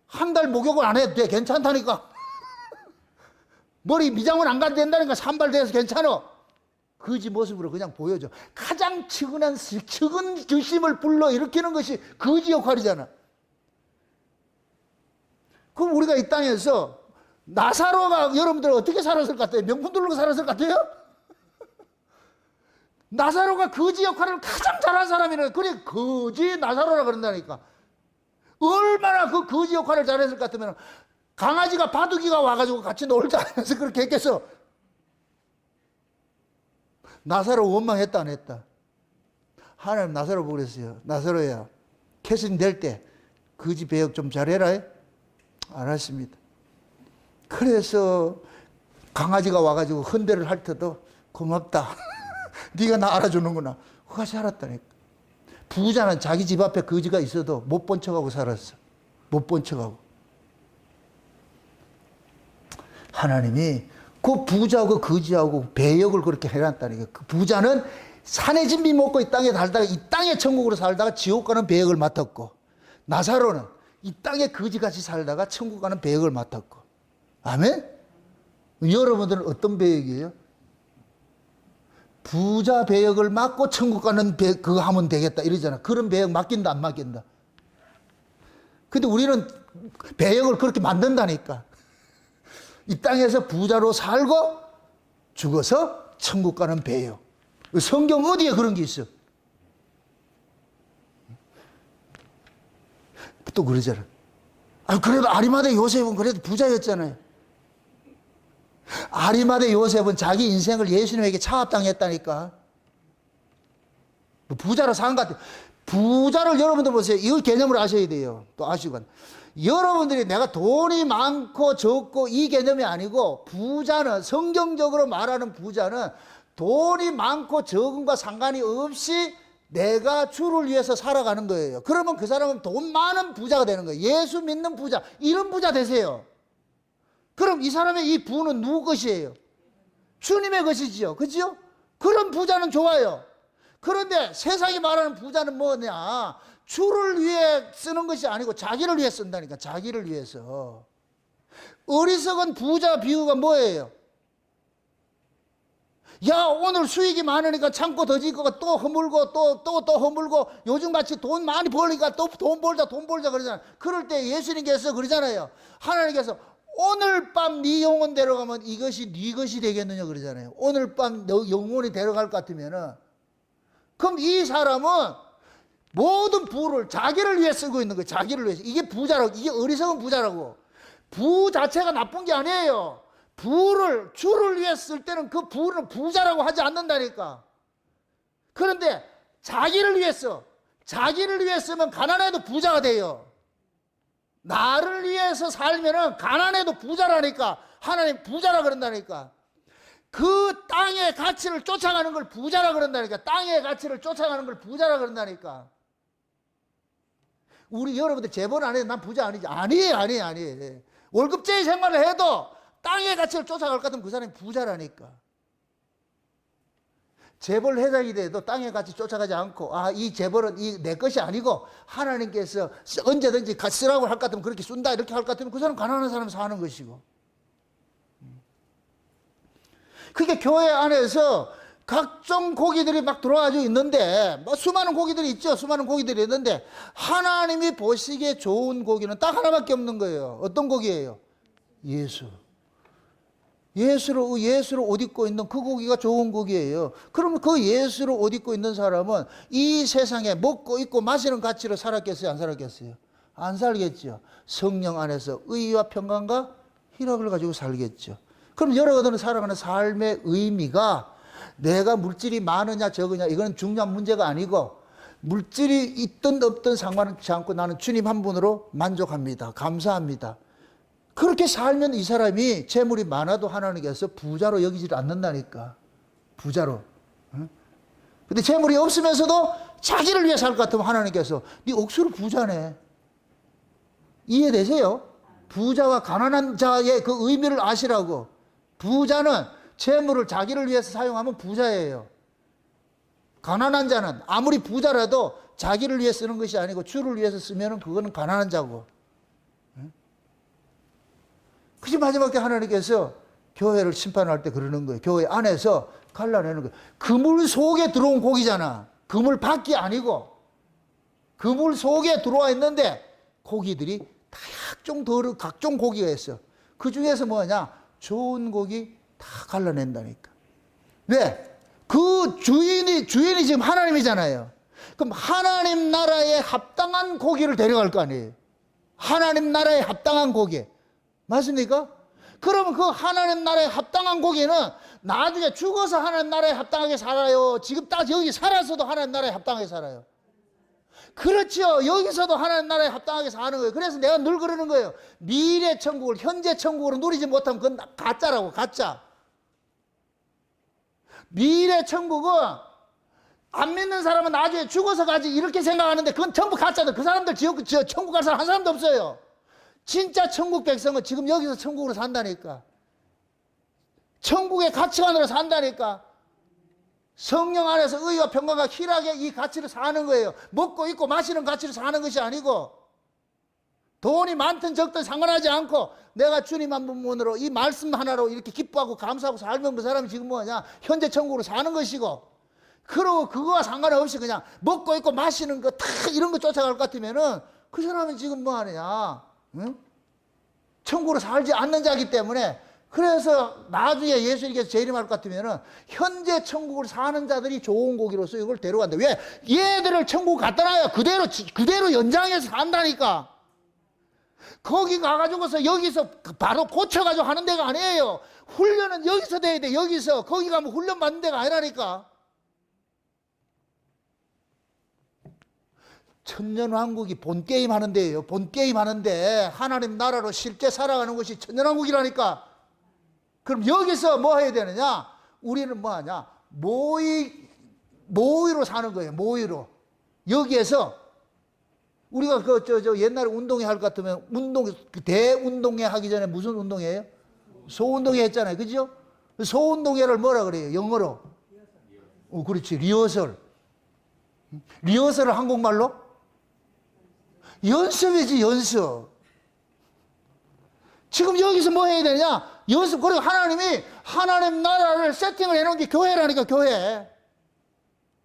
한 달 목욕을 안 해도 돼. 괜찮다니까. 머리 미장은 안 가도 된다니까. 산발돼서 괜찮아. 거지 모습으로 그냥 보여줘. 가장 측은 주심을 불러일으키는 것이 거지 역할이잖아. 그럼 우리가 이 땅에서 나사로가 여러분들 어떻게 살았을 것 같아요? 명품 들고 살았을 것 같아요? 나사로가 거지 역할을 가장 잘한 사람이래. 그래, 거지 나사로라 그런다니까. 얼마나 그 거지 역할을 잘했을 것 같으면 강아지가 바둑이가 와가지고 같이 놀자 하면서 그렇게 했겠어. 나사로 원망했다 안 했다? 하나님 나사로 보고 그랬어요. 나사로야, 캐스팅 될 때 거지 배역 좀 잘해라. 알았습니다. 그래서 강아지가 와가지고 헌대를 할 때도 고맙다. 네가 나 알아주는구나. 그가 살았다니까. 부자는 자기 집 앞에 거지가 있어도 못 본 척하고 살았어. 못 본 척하고. 하나님이 그 부자하고 거지하고 배역을 그렇게 해놨다니까. 그 부자는 산의 진미 먹고 이 땅에 살다가 이 땅의 천국으로 살다가 지옥 가는 배역을 맡았고, 나사로는 이 땅에 거지같이 살다가 천국 가는 배역을 맡았고. 아멘? 여러분들은 어떤 배역이에요? 부자 배역을 맡고 천국 가는 그거 하면 되겠다 이러잖아. 그런 배역 맡긴다 안 맡긴다? 근데 우리는 배역을 그렇게 만든다니까. 이 땅에서 부자로 살고 죽어서 천국 가는 배역. 성경 어디에 그런 게 있어? 또 그러잖아. 그래도 아리마대 요셉은 그래도 부자였잖아요. 아리마대 요셉은 자기 인생을 예수님에게 차압당했다니까. 부자로 사는 것 같아요. 부자를 여러분들 보세요. 이 개념을 아셔야 돼요. 또 아시고. 여러분들이 내가 돈이 많고 적고 이 개념이 아니고, 부자는, 성경적으로 말하는 부자는 돈이 많고 적음과 상관이 없이 내가 주를 위해서 살아가는 거예요. 그러면 그 사람은 돈 많은 부자가 되는 거예요. 예수 믿는 부자, 이런 부자 되세요. 그럼 이 사람의 이 부는 누구 것이에요? 주님의 것이지요. 그죠? 그런 부자는 좋아요. 그런데 세상이 말하는 부자는 뭐냐? 주를 위해 쓰는 것이 아니고 자기를 위해 쓴다니까. 자기를 위해서. 어리석은 부자 비유가 뭐예요? 야, 오늘 수익이 많으니까 창고 더 짓고 또 허물고 또 허물고 요즘같이 돈 많이 벌니까 또 돈 벌자 그러잖아요. 그럴 때 예수님께서 그러잖아요. 하나님께서 오늘 밤 네 영혼 데려가면 이것이 네 것이 되겠느냐 그러잖아요. 오늘 밤 너 영혼이 데려갈 것 같으면은, 그럼 이 사람은 모든 부를 자기를 위해 쓰고 있는 거예요. 자기를 위해서. 이게 부자라고. 이게 어리석은 부자라고. 부 자체가 나쁜 게 아니에요. 부를 주를 위해 쓸 때는 그 부는 부자라고 하지 않는다니까. 그런데 자기를 위해서, 자기를 위해 쓰면 가난해도 부자가 돼요. 나를 위해서 살면은 가난해도 부자라니까. 하나님 부자라 그런다니까. 그 땅의 가치를 쫓아가는 걸 부자라 그런다니까. 땅의 가치를 쫓아가는 걸 부자라 그런다니까. 우리 여러분들 재벌 안 해도 난 부자 아니지. 아니에요. 월급제의 생활을 해도 땅의 가치를 쫓아갈 것 같으면 그 사람이 부자라니까. 재벌 회장이 돼도 땅의 가치 쫓아가지 않고, 이 재벌은 내 것이 아니고 하나님께서 언제든지 쓰라고 할 것 같으면 그렇게 쓴다 이렇게 할 것 같으면 그 사람 가난한 사람 사는 것이고. 그게 교회 안에서 각종 고기들이 막 들어와져 있는데, 뭐 수많은 고기들이 있죠. 수많은 고기들이 있는데, 하나님이 보시기에 좋은 고기는 딱 하나밖에 없는 거예요. 어떤 고기예요? 예수. 예수로 옷 입고 있는 그 고기가 좋은 고기예요. 그러면 그 예수로 옷 입고 있는 사람은 이 세상에 먹고 입고 마시는 가치로 살았겠어요? 안 살았겠어요? 안 살겠죠. 성령 안에서 의와 평강과 희락을 가지고 살겠죠. 그럼 여러분들은 살아가는 삶의 의미가 내가 물질이 많으냐 적으냐 이건 중요한 문제가 아니고, 물질이 있든 없든 상관치 않고 나는 주님 한 분으로 만족합니다. 감사합니다. 그렇게 살면 이 사람이 재물이 많아도 하나님께서 부자로 여기지 않는다니까. 부자로. 근데 재물이 없으면서도 자기를 위해 살 것 같으면 하나님께서 네 억수로 부자네. 이해되세요? 부자와 가난한 자의 그 의미를 아시라고. 부자는 재물을 자기를 위해서 사용하면 부자예요. 가난한 자는 아무리 부자라도 자기를 위해 쓰는 것이 아니고 주를 위해서 쓰면 그거는 가난한 자고. 그래서 마지막에 하나님께서 교회를 심판할 때 그러는 거예요. 교회 안에서 갈라내는 거예요. 그물 속에 들어온 고기잖아. 그물 밖이 아니고 그물 속에 들어와 있는데 고기들이 각종 고기가 있어. 그 중에서 뭐냐? 좋은 고기 다 갈라낸다니까. 왜? 그 주인이 지금 하나님이잖아요. 그럼 하나님 나라에 합당한 고기를 데려갈 거 아니에요. 하나님 나라에 합당한 고기. 맞습니까? 그러면 그 하나님 나라에 합당한 고기는 나중에 죽어서 하나님 나라에 합당하게 살아요? 지금 딱 여기 살아서도 하나님 나라에 합당하게 살아요? 그렇죠. 여기서도 하나님 나라에 합당하게 사는 거예요. 그래서 내가 늘 그러는 거예요. 미래 천국을 현재 천국으로 누리지 못하면 그건 가짜라고. 가짜. 미래 천국은 안 믿는 사람은 나중에 죽어서 가지 이렇게 생각하는데 그건 전부 가짜다. 그 사람들 천국 갈 사람 한 사람도 없어요. 진짜 천국 백성은 지금 여기서 천국으로 산다니까. 천국의 가치관으로 산다니까. 성령 안에서 의와 평강과 희락의 이 가치를 사는 거예요. 먹고 입고 마시는 가치를 사는 것이 아니고, 돈이 많든 적든 상관하지 않고 내가 주님 한 분으로 이 말씀 하나로 이렇게 기뻐하고 감사하고 살면 그 사람이 지금 뭐냐? 현재 천국으로 사는 것이고, 그러고 그거와 상관없이 그냥 먹고 입고 마시는 거 다 이런 거 쫓아갈 것 같으면은 그 사람은 지금 뭐 하느냐? 응? 천국으로 살지 않는 자이기 때문에, 그래서 나중에 예수님께서 재림할 것 같으면은 현재 천국을 사는 자들이 좋은 고기로서 이걸 데려간다. 왜? 얘들을 천국 갖다 놔요. 그대로 연장해서 산다니까. 거기 가가지고서 여기서 바로 고쳐가지고 하는 데가 아니에요. 훈련은 여기서 돼야 돼. 여기서. 거기 가면 훈련 받는 데가 아니라니까. 천년왕국이 본게임 하는 데예요. 본게임 하는데 하나님 나라로 실제 살아가는 것이 천년왕국이라니까. 그럼 여기서 뭐 해야 되느냐? 우리는 뭐 하냐? 모의로 사는 거예요. 모의로. 여기에서 우리가 옛날에 운동회 할 것 같으면 대운동회 하기 전에 무슨 운동회예요? 소운동회 했잖아요. 그죠? 소운동회를 뭐라 그래요? 영어로. 그렇지. 리허설. 리허설을 한국말로? 연습이지, 연습. 지금 여기서 뭐 해야 되냐? 연습. 그리고 하나님이 하나님 나라를 세팅을 해놓은 게 교회라니까, 교회.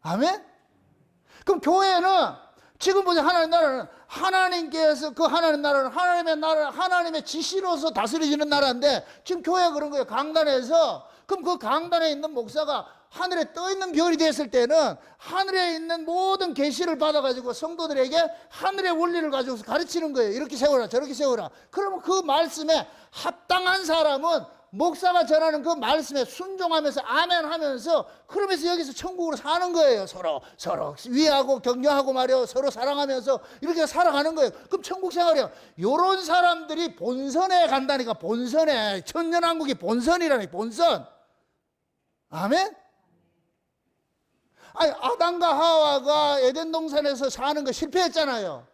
아멘? 그럼 교회는 지금 보세요. 하나님 나라는 하나님께서 그 하나님 나라는 하나님의 나라, 하나님의 지시로서 다스려지는 나라인데 지금 교회가 그런 거예요. 강단에서. 그럼 그 강단에 있는 목사가 하늘에 떠 있는 별이 됐을 때는 하늘에 있는 모든 계시를 받아가지고 성도들에게 하늘의 원리를 가지고서 가르치는 거예요. 이렇게 세워라, 저렇게 세워라. 그러면 그 말씀에 합당한 사람은 목사가 전하는 그 말씀에 순종하면서 아멘 하면서, 그러면서 여기서 천국으로 사는 거예요. 서로 위하고 격려하고 말이요. 서로 사랑하면서 이렇게 살아가는 거예요. 그럼 천국 생활이요. 요런 사람들이 본선에 간다니까. 본선에. 천년왕국이 본선이라니. 본선. 아멘? 아니, 아담과 하와가 에덴 동산에서 사는 거 실패했잖아요.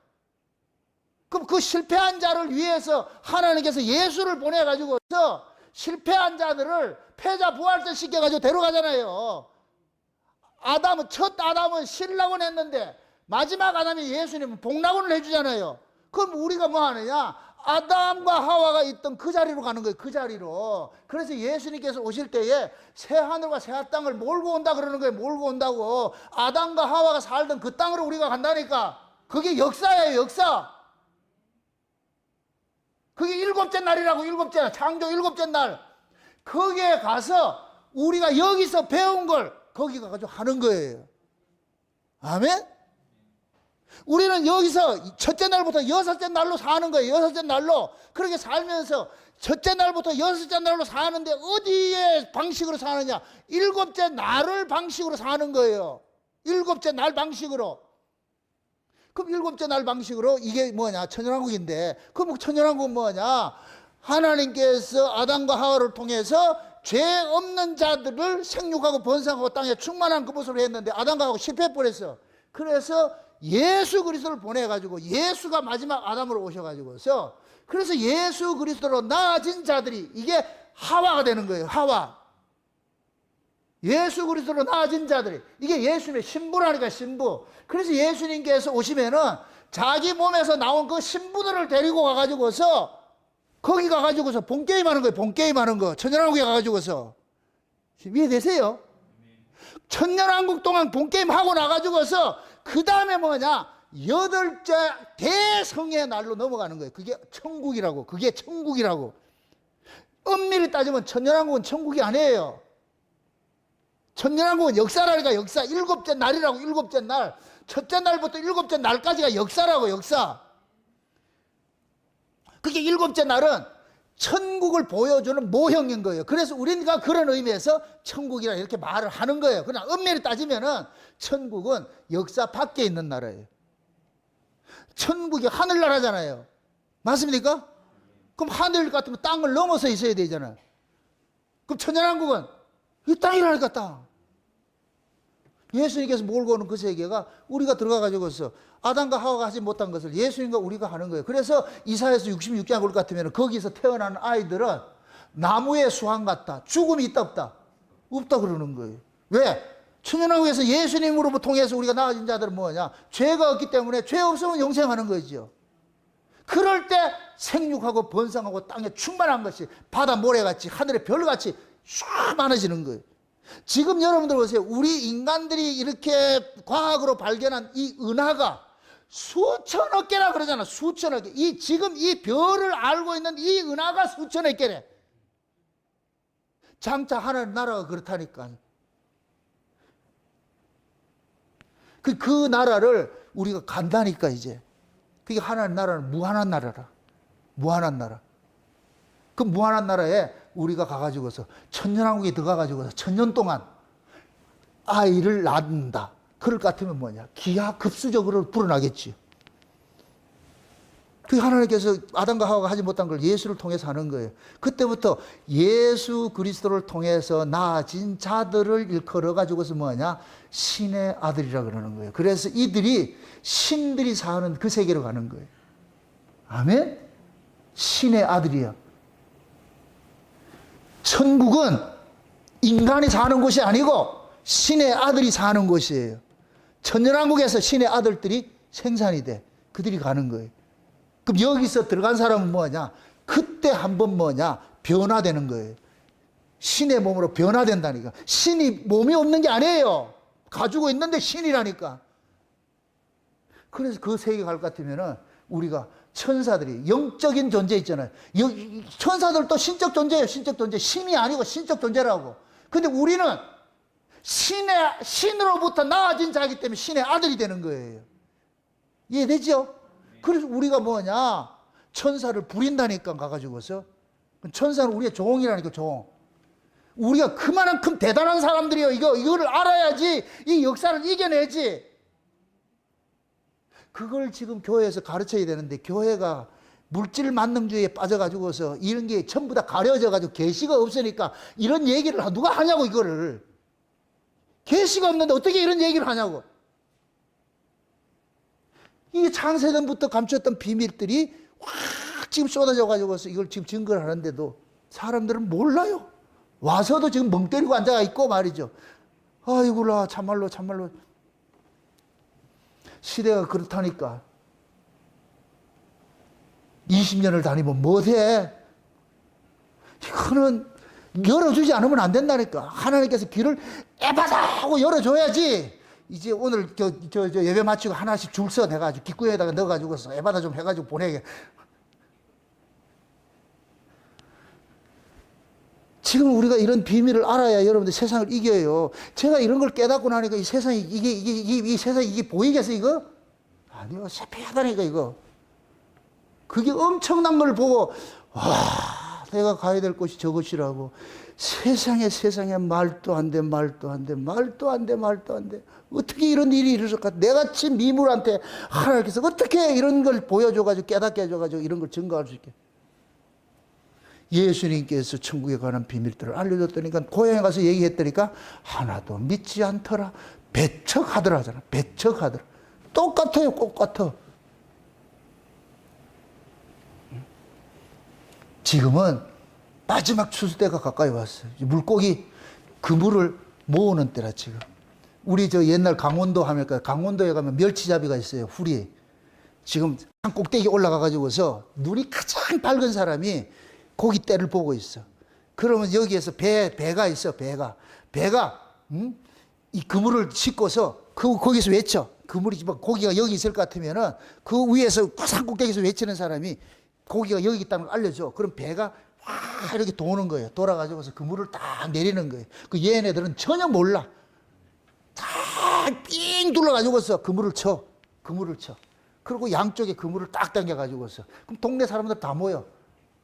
그럼 그 실패한 자를 위해서 하나님께서 예수를 보내가지고 실패한 자들을 패자 부활절 시켜가지고 데려가잖아요. 첫 아담은 신락원 했는데 마지막 아담이 예수님은 복락원을 해주잖아요. 그럼 우리가 뭐 하느냐? 아담과 하와가 있던 그 자리로 가는 거예요. 그 자리로. 그래서 예수님께서 오실 때에 새 하늘과 새 땅을 몰고 온다 그러는 거예요. 몰고 온다고. 아담과 하와가 살던 그 땅으로 우리가 간다니까. 그게 역사예요. 역사. 그게 일곱째 날이라고. 일곱째 날. 창조 일곱째 날. 거기에 가서 우리가 여기서 배운 걸 거기 가가지고 하는 거예요. 아멘? 우리는 여기서 첫째 날부터 여섯째 날로 사는 거예요. 여섯째 날로. 그렇게 살면서 첫째 날부터 여섯째 날로 사는데 어디에 방식으로 사느냐? 일곱째 날을 방식으로 사는 거예요. 일곱째 날 방식으로. 그럼 일곱째 날 방식으로 이게 뭐냐? 천연왕국인데. 그럼 천연왕국은 뭐냐? 하나님께서 아담과 하와를 통해서 죄 없는 자들을 생육하고 번성하고 땅에 충만한 그것으로 했는데 아담과 하와가 실패해버렸어. 그래서 예수 그리스도를 보내가지고 예수가 마지막 아담으로 오셔가지고서 그래서 예수 그리스도로 나아진 자들이 이게 하와가 되는 거예요. 하와. 예수 그리스도로 나아진 자들이 이게 예수님의 신부라니까 신부. 그래서 예수님께서 오시면은 자기 몸에서 나온 그 신부들을 데리고 가가지고서 거기 가가지고서 본게임 하는 거예요. 본게임 하는 거. 천연왕국에 가가지고서. 이해되세요? 천년왕국 동안 본게임 하고 나가지고서 그 다음에 뭐냐? 여덟째 대성의 날로 넘어가는 거예요. 그게 천국이라고. 그게 천국이라고. 엄밀히 따지면 천년왕국은 천국이 아니에요. 천년왕국은 역사라니까. 역사. 일곱째 날이라고. 일곱째 날. 첫째 날부터 일곱째 날까지가 역사라고. 역사. 그게 일곱째 날은 천국을 보여주는 모형인 거예요. 그래서 우리가 그런 의미에서 천국이라 이렇게 말을 하는 거예요. 그냥 엄밀히 따지면은 천국은 역사 밖에 있는 나라예요. 천국이 하늘나라잖아요. 맞습니까? 그럼 하늘 같은 거 땅을 넘어서 있어야 되잖아요. 그럼 천연왕국은 이 땅이라니까 땅. 예수님께서 몰고 오는 그 세계가 우리가 들어가가지고서 아담과 하와가 하지 못한 것을 예수님과 우리가 하는 거예요. 그래서 이사야서 66장 볼 것 같으면 거기서 태어난 아이들은 나무의 수확 같다. 죽음이 있다 없다? 없다 그러는 거예요. 왜? 천연왕국에서 예수님으로 통해서 우리가 나아진 자들은 뭐냐? 죄가 없기 때문에 죄 없으면 영생하는 거죠. 그럴 때 생육하고 번성하고 땅에 충만한 것이 바다 모래같이 하늘의 별같이 쫙 많아지는 거예요. 지금 여러분들 보세요. 우리 인간들이 이렇게 과학으로 발견한 이 은하가 수천억 개라 그러잖아. 수천억 개. 지금 이 별을 알고 있는 이 은하가 수천억 개래. 장차 하나님 나라가 그렇다니까. 그 나라를 우리가 간다니까 이제. 그게 하나님 나라는 무한한 나라라. 무한한 나라. 그 무한한 나라에 우리가 가가지고서 천년왕국에 들어가가지고서 천년 동안 아이를 낳는다. 그럴 것 같으면 뭐냐? 기하급수적으로 불어나겠지. 그 하나님께서 아담과 하와가 하지 못한 걸 예수를 통해서 하는 거예요. 그때부터 예수 그리스도를 통해서 나아진 자들을 일컬어 가지고서 뭐냐? 신의 아들이라 그러는 거예요. 그래서 이들이 신들이 사는 그 세계로 가는 거예요. 아멘? 신의 아들이야. 천국은 인간이 사는 곳이 아니고 신의 아들이 사는 곳이에요. 천년왕국에서 신의 아들들이 생산이 돼. 그들이 가는 거예요. 그럼 여기서 들어간 사람은 뭐냐? 그때 한번 뭐냐? 변화되는 거예요. 신의 몸으로 변화된다니까. 신이 몸이 없는 게 아니에요. 가지고 있는데 신이라니까. 그래서 그 세계 갈 것 같으면은 우리가 천사들이 영적인 존재 있잖아요. 천사들도 신적 존재예요. 신적 존재. 신이 아니고 신적 존재라고. 근데 우리는 신으로부터 나아진 자이기 때문에 신의 아들이 되는 거예요. 이해되죠? 그래서 우리가 뭐냐? 천사를 부린다니까 가가지고서. 천사는 우리의 종이라니까 종. 우리가 그만큼 대단한 사람들이요. 이거를 알아야지 이 역사를 이겨내지. 그걸 지금 교회에서 가르쳐야 되는데 교회가 물질 만능주의에 빠져가지고서 이런 게 전부 다 가려져가지고 계시가 없으니까 이런 얘기를 누가 하냐고 이거를. 계시가 없는데 어떻게 이런 얘기를 하냐고. 이 창세전부터 감췄던 비밀들이 확 지금 쏟아져가지고서 이걸 지금 증거를 하는데도 사람들은 몰라요. 와서도 지금 멍 때리고 앉아 있고 말이죠. 아이고라 참말로 시대가 그렇다니까. 20년을 다니면 못해? 이거는 열어주지 않으면 안 된다니까. 하나님께서 길을 에바다 하고 열어줘야지. 이제 오늘 저 예배 마치고 하나씩 줄 서 내가지고 기구에다가 넣어가지고서 에바다 좀 해가지고 보내게. 지금 우리가 이런 비밀을 알아야 여러분들 세상을 이겨요. 제가 이런 걸 깨닫고 나니까 이 세상이 이 세상이 이게 보이겠어 이거? 아니요, 새폐하다니까 이거. 그게 엄청난 걸 보고 와, 내가 가야 될 곳이 저것이라고. 세상에 말도 안 돼. 어떻게 이런 일이 일어날까? 내같이 미물한테 하나님께서 어떻게 이런 걸 보여줘가지고 깨닫게 해줘가지고 이런 걸 증거할 수 있게. 예수님께서 천국에 관한 비밀들을 알려줬더니까 고향에 가서 얘기했더니까 하나도 믿지 않더라. 배척하더라 하잖아. 배척하더라. 똑같아요. 똑같아. 지금은 마지막 추수 때가 가까이 왔어요. 물고기 그물을 모으는 때라 지금. 우리 저 옛날 강원도 하면 강원도에 가면 멸치잡이가 있어요. 후리. 지금 산 꼭대기 올라가 가지고서 눈이 가장 밝은 사람이 고기 떼를 보고 있어. 그러면 여기에서 배가 있어. 배가 이 그물을 싣고서 거기서 외쳐. 그물이 고기가 여기 있을 것 같으면은 그 위에서 산 꼭대기에서 외치는 사람이 고기가 여기 있다는 걸 알려줘. 그럼 배가 와 이렇게 도는 거예요. 돌아가지고서 그물을 딱 내리는 거예요. 그 얘네들은 전혀 몰라. 삥 둘러가지고서 그물을 쳐. 그리고 양쪽에 그물을 딱 당겨가지고서. 그럼 동네 사람들 다 모여.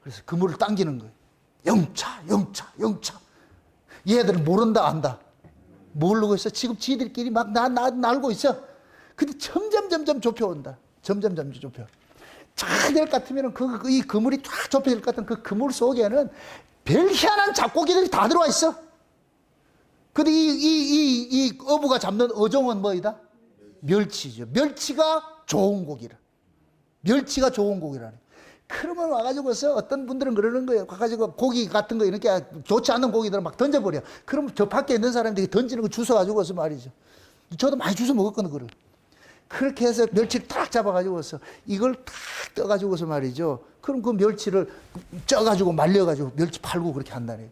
그래서 그물을 당기는 거예요. 영차. 얘들은 모른다, 안다. 모르고 있어. 지금 지들끼리 막 날고 있어. 근데 점점 좁혀온다. 점점 좁혀. 잘 될 것 같으면 이 그물이 쫙 좁혀질 것 같은 그 그물 속에는 별 희한한 잡고기들이 다 들어와 있어. 근데 이 어부가 잡는 어종은 뭐이다? 멸치죠. 멸치가 좋은 고기라. 그러면 와가지고서 어떤 분들은 그러는 거예요. 와가지고 고기 같은 거 이렇게 좋지 않은 고기들을 막 던져버려. 그럼 저 밖에 있는 사람들이 던지는 거 주워가지고서 말이죠. 저도 많이 주워 먹었거든, 그걸. 그렇게 해서 멸치를 딱 잡아가지고서 이걸 딱 떠가지고서 말이죠. 그럼 그 멸치를 쪄가지고 말려가지고 멸치 팔고 그렇게 한다네.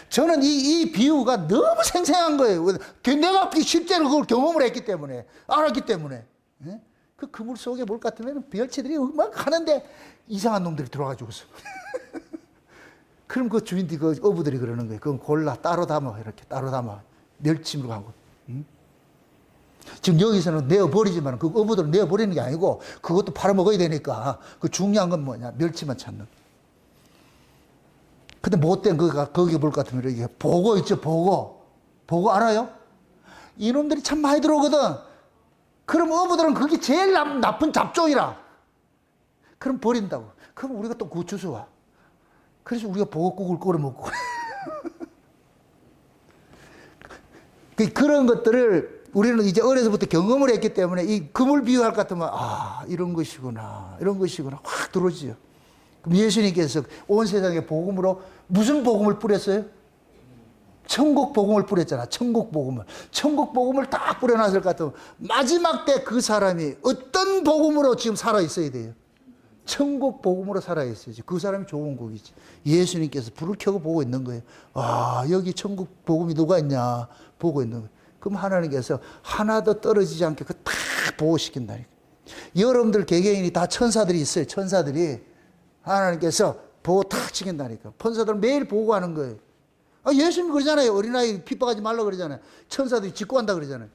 저는 이 비유가 너무 생생한 거예요. 내가 실제로 그걸 경험을 했기 때문에, 알았기 때문에. 그 그물 속에 뭘 같으면 멸치들이 막 하는데 이상한 놈들이 들어와가지고서. 그럼 그 주인들이, 그 어부들이 그러는 거예요. 그건 골라, 따로 담아. 이렇게 따로 담아. 멸치로 간 거. 지금 여기서는 내어버리지만 그 어부들은 내어버리는 게 아니고 그것도 팔아먹어야 되니까 그 중요한 건 뭐냐? 멸치만 찾는. 근데 못된 거기 볼 것 같으면 이게 보고 있죠, 보고. 보고 알아요? 이놈들이 참 많이 들어오거든. 그럼 어부들은 그게 제일 나쁜 잡종이라. 그럼 버린다고. 그럼 우리가 또 그거 주워와. 그래서 우리가 보고국을 끓여 먹고. 그런 것들을 우리는 이제 어려서부터 경험을 했기 때문에 이 그물 비유할 것 같으면 이런 것이구나 확 들어오지요. 그럼 예수님께서 온 세상에 복음으로 무슨 복음을 뿌렸어요? 천국 복음을 뿌렸잖아. 천국 복음을 딱 뿌려놨을 것 같으면 마지막 때 그 사람이 어떤 복음으로 지금 살아 있어야 돼요? 천국 복음으로 살아 있어야지. 그 사람이 좋은 곡이지. 예수님께서 불을 켜고 보고 있는 거예요. 여기 천국 복음이 누가 있냐 보고 있는 거예요. 그럼 하나님께서 하나도 떨어지지 않게 그 딱 보호시킨다니까. 여러분들 개개인이 다 천사들이 있어요. 천사들이 하나님께서 보호 탁 시킨다니까. 천사들은 매일 보고하는 거예요. 예수님 그러잖아요. 어린아이 핍박하지 말라고 그러잖아요. 천사들이 직구한다 그러잖아요.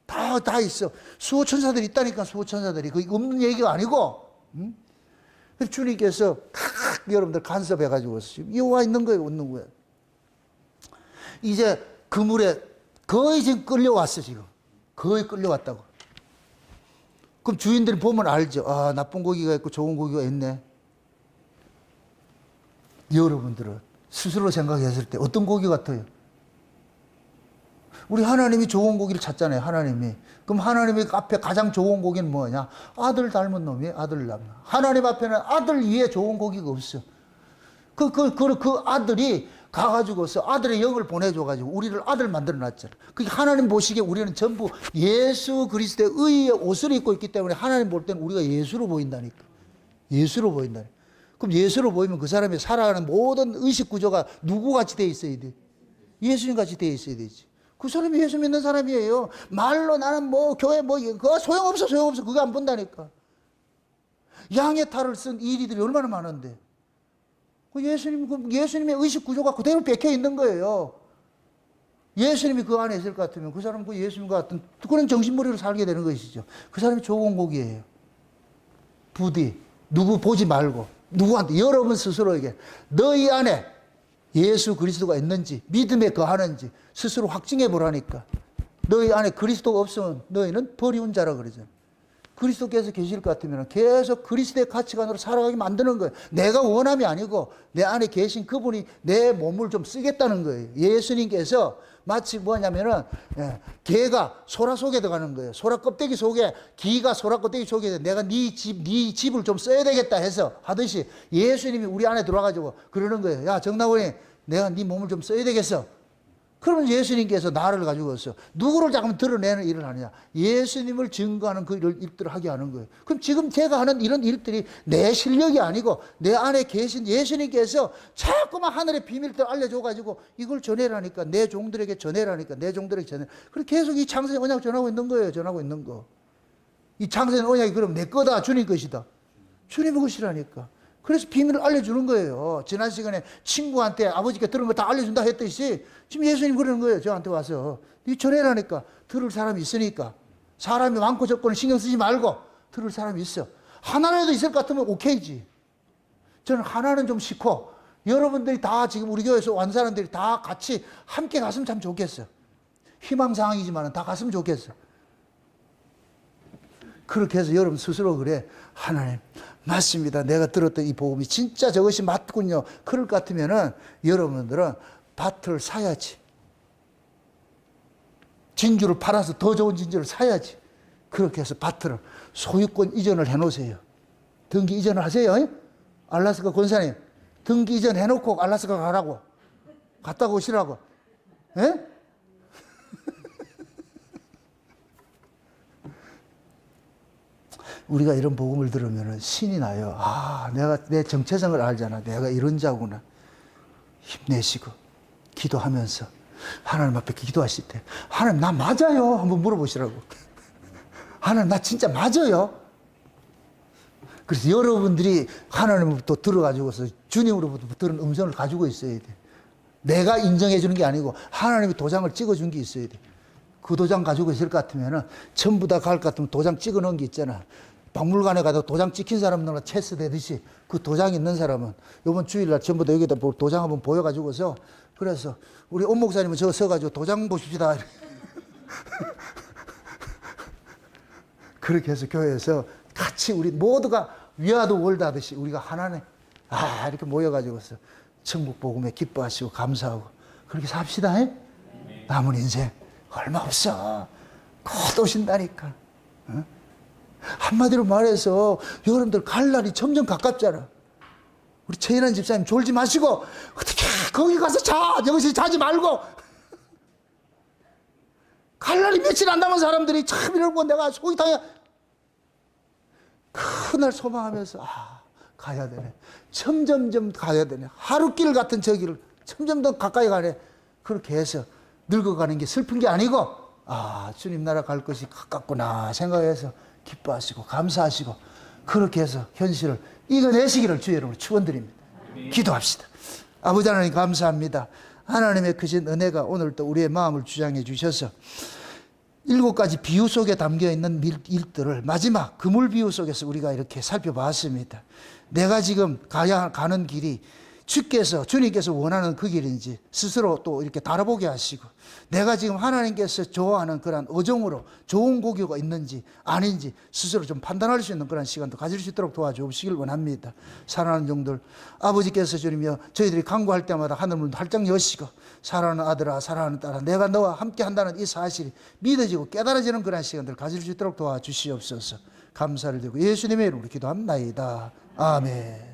다 있어. 수호 천사들이 있다니까. 수호 천사들이. 그게 없는 얘기가 아니고. 그래서 주님께서 탁 여러분들 간섭해가지고 지금 와 있는 거예요. 없는 거예요. 이제 그물에 거의 지금 끌려왔어, 지금. 거의 끌려왔다고. 그럼 주인들이 보면 알죠. 나쁜 고기가 있고 좋은 고기가 있네. 여러분들은 스스로 생각했을 때 어떤 고기 같아요? 우리 하나님이 좋은 고기를 찾잖아요, 하나님이. 그럼 하나님의 앞에 가장 좋은 고기는 뭐냐? 아들 닮은 놈이에요, 아들 닮은. 하나님 앞에는 아들 위에 좋은 고기가 없어. 그 아들이 가가지고서 아들의 영을 보내줘가지고 우리를 아들 만들어 놨잖아. 그게 하나님 보시기에 우리는 전부 예수 그리스도의 의의 옷을 입고 있기 때문에 하나님 볼 때는 우리가 예수로 보인다니까. 예수로 보인다. 그럼 예수로 보이면 그 사람이 살아가는 모든 의식 구조가 누구같이 돼 있어야 돼? 예수님 같이 돼 있어야 되지. 그 사람이 예수 믿는 사람이에요. 말로 나는 뭐 교회 뭐 그거 소용없어. 그거 안 본다니까. 양의 탈을 쓴 이리들이 얼마나 많은데. 예수님의 의식 구조가 그대로 뺏겨 있는 거예요. 예수님이 그 안에 있을 것 같으면 그 사람은 그 예수님과 같은 그런 정신머리로 살게 되는 것이죠. 그 사람이 좋은 곡이에요. 부디 누구 보지 말고 누구한테 여러분 스스로에게 너희 안에 예수 그리스도가 있는지 믿음에 거하는지 스스로 확증해 보라니까. 너희 안에 그리스도가 없으면 너희는 버리운 자라 그러잖아요. 그리스도께서 계실 것 같으면 계속 그리스도의 가치관으로 살아가게 만드는 거예요. 내가 원함이 아니고 내 안에 계신 그분이 내 몸을 좀 쓰겠다는 거예요. 예수님께서 마치 뭐냐면은 개가 소라 속에 들어가는 거예요. 소라 껍데기 속에 기가 소라 껍데기 속에 내가 네 집을 좀 써야 되겠다 해서 하듯이 예수님이 우리 안에 들어와가지고 그러는 거예요. 야 정나원이 내가 네 몸을 좀 써야 되겠어. 그러면 예수님께서 나를 가지고서 누구를 잠깐 드러내는 일을 하느냐. 예수님을 증거하는 그 일들을 하게 하는 거예요. 그럼 지금 제가 하는 이런 일들이 내 실력이 아니고 내 안에 계신 예수님께서 자꾸만 하늘의 비밀들 알려줘가지고 이걸 전해라니까. 내 종들에게 전해라니까. 내 종들에게 전해. 그래서 계속 이 창세의 언약을 전하고 있는 거예요. 전하고 있는 거. 이 창세의 언약이 그럼 내 거다. 주님 것이다. 주님의 것이라니까. 그래서 비밀을 알려주는 거예요. 지난 시간에 친구한테 아버지가 들은 거 다 알려준다 했듯이 지금 예수님 그러는 거예요. 저한테 와서. 이 전해라니까. 들을 사람이 있으니까. 사람이 많고 적고는 신경 쓰지 말고 들을 사람이 있어. 하나라도 있을 것 같으면 오케이지. 저는 하나는 좀 싫고 여러분들이 다 지금 우리 교회에서 온 사람들이 다 같이 함께 갔으면 참 좋겠어. 희망사항이지만 다 갔으면 좋겠어. 그렇게 해서 여러분 스스로 그래. 하나님 맞습니다. 내가 들었던 이 복음이 진짜 저것이 맞군요. 그럴 것 같으면은 여러분들은 밭을 사야지. 진주를 팔아서 더 좋은 진주를 사야지. 그렇게 해서 밭을 소유권 이전을 해놓으세요. 등기 이전을 하세요. 알라스카 권사님 등기 이전 해놓고 알라스카 가라고. 갔다 오시라고. 예? 우리가 이런 복음을 들으면 신이 나요. 아, 내가 내 정체성을 알잖아. 내가 이런 자구나. 힘내시고 기도하면서 하나님 앞에 기도하실 때 하나님 나 맞아요? 한번 물어보시라고. 하나님 나 진짜 맞아요? 그래서 여러분들이 하나님으로부터 들어가지고서 주님으로부터 들은 음성을 가지고 있어야 돼. 내가 인정해 주는 게 아니고 하나님이 도장을 찍어 준 게 있어야 돼. 그 도장 가지고 있을 것 같으면 전부 다 갈 것 같으면 도장 찍어 놓은 게 있잖아. 박물관에 가서 도장 찍힌 사람들은 체스 되듯이 그 도장 있는 사람은 이번 주일날 전부 다 여기다 도장 한번 보여가지고서 그래서 우리 온 목사님은 저 서가지고 도장 보십시다. 그렇게 해서 교회에서 같이 우리 모두가 위아더 월드 하듯이 우리가 하나네. 아, 이렇게 모여가지고서 천국 복음에 기뻐하시고 감사하고 그렇게 삽시다. 남은 인생 얼마 없어. 곧 오신다니까. 어? 한마디로 말해서 여러분들 갈 날이 점점 가깝잖아. 우리 최인환 집사님 졸지 마시고 어떻게 거기 가서 자. 여기서 자지 말고. 갈 날이 며칠 안 남은 사람들이 참 이러고 내가 속이 타야 그날 소망하면서 아 가야 되네. 점점점 가야 되네. 하루길 같은 저 길을 점점 더 가까이 가네. 그렇게 해서 늙어가는 게 슬픈 게 아니고 아 주님 나라 갈 것이 가깝구나 생각해서 기뻐하시고 감사하시고 그렇게 해서 현실을 이겨내시기를 주의 이름으로 축원드립니다. 기도합시다. 아버지 하나님 감사합니다. 하나님의 크신 은혜가 오늘 또 우리의 마음을 주장해 주셔서 7가지 비유 속에 담겨있는 일들을 마지막 그물 비유 속에서 우리가 이렇게 살펴봤습니다. 내가 지금 가는 길이 주님께서 원하는 그 길인지 스스로 또 이렇게 달아보게 하시고 내가 지금 하나님께서 좋아하는 그런 어종으로 좋은 고교가 있는지 아닌지 스스로 좀 판단할 수 있는 그런 시간도 가질 수 있도록 도와주시길 원합니다. 사랑하는 종들 아버지께서 주님이여 저희들이 간구할 때마다 하늘문도 활짝 여시고 사랑하는 아들아 사랑하는 딸아 내가 너와 함께 한다는 이 사실이 믿어지고 깨달아지는 그런 시간들을 가질 수 있도록 도와주시옵소서. 감사를 드리고 예수님의 이름으로 기도합나이다. 아멘.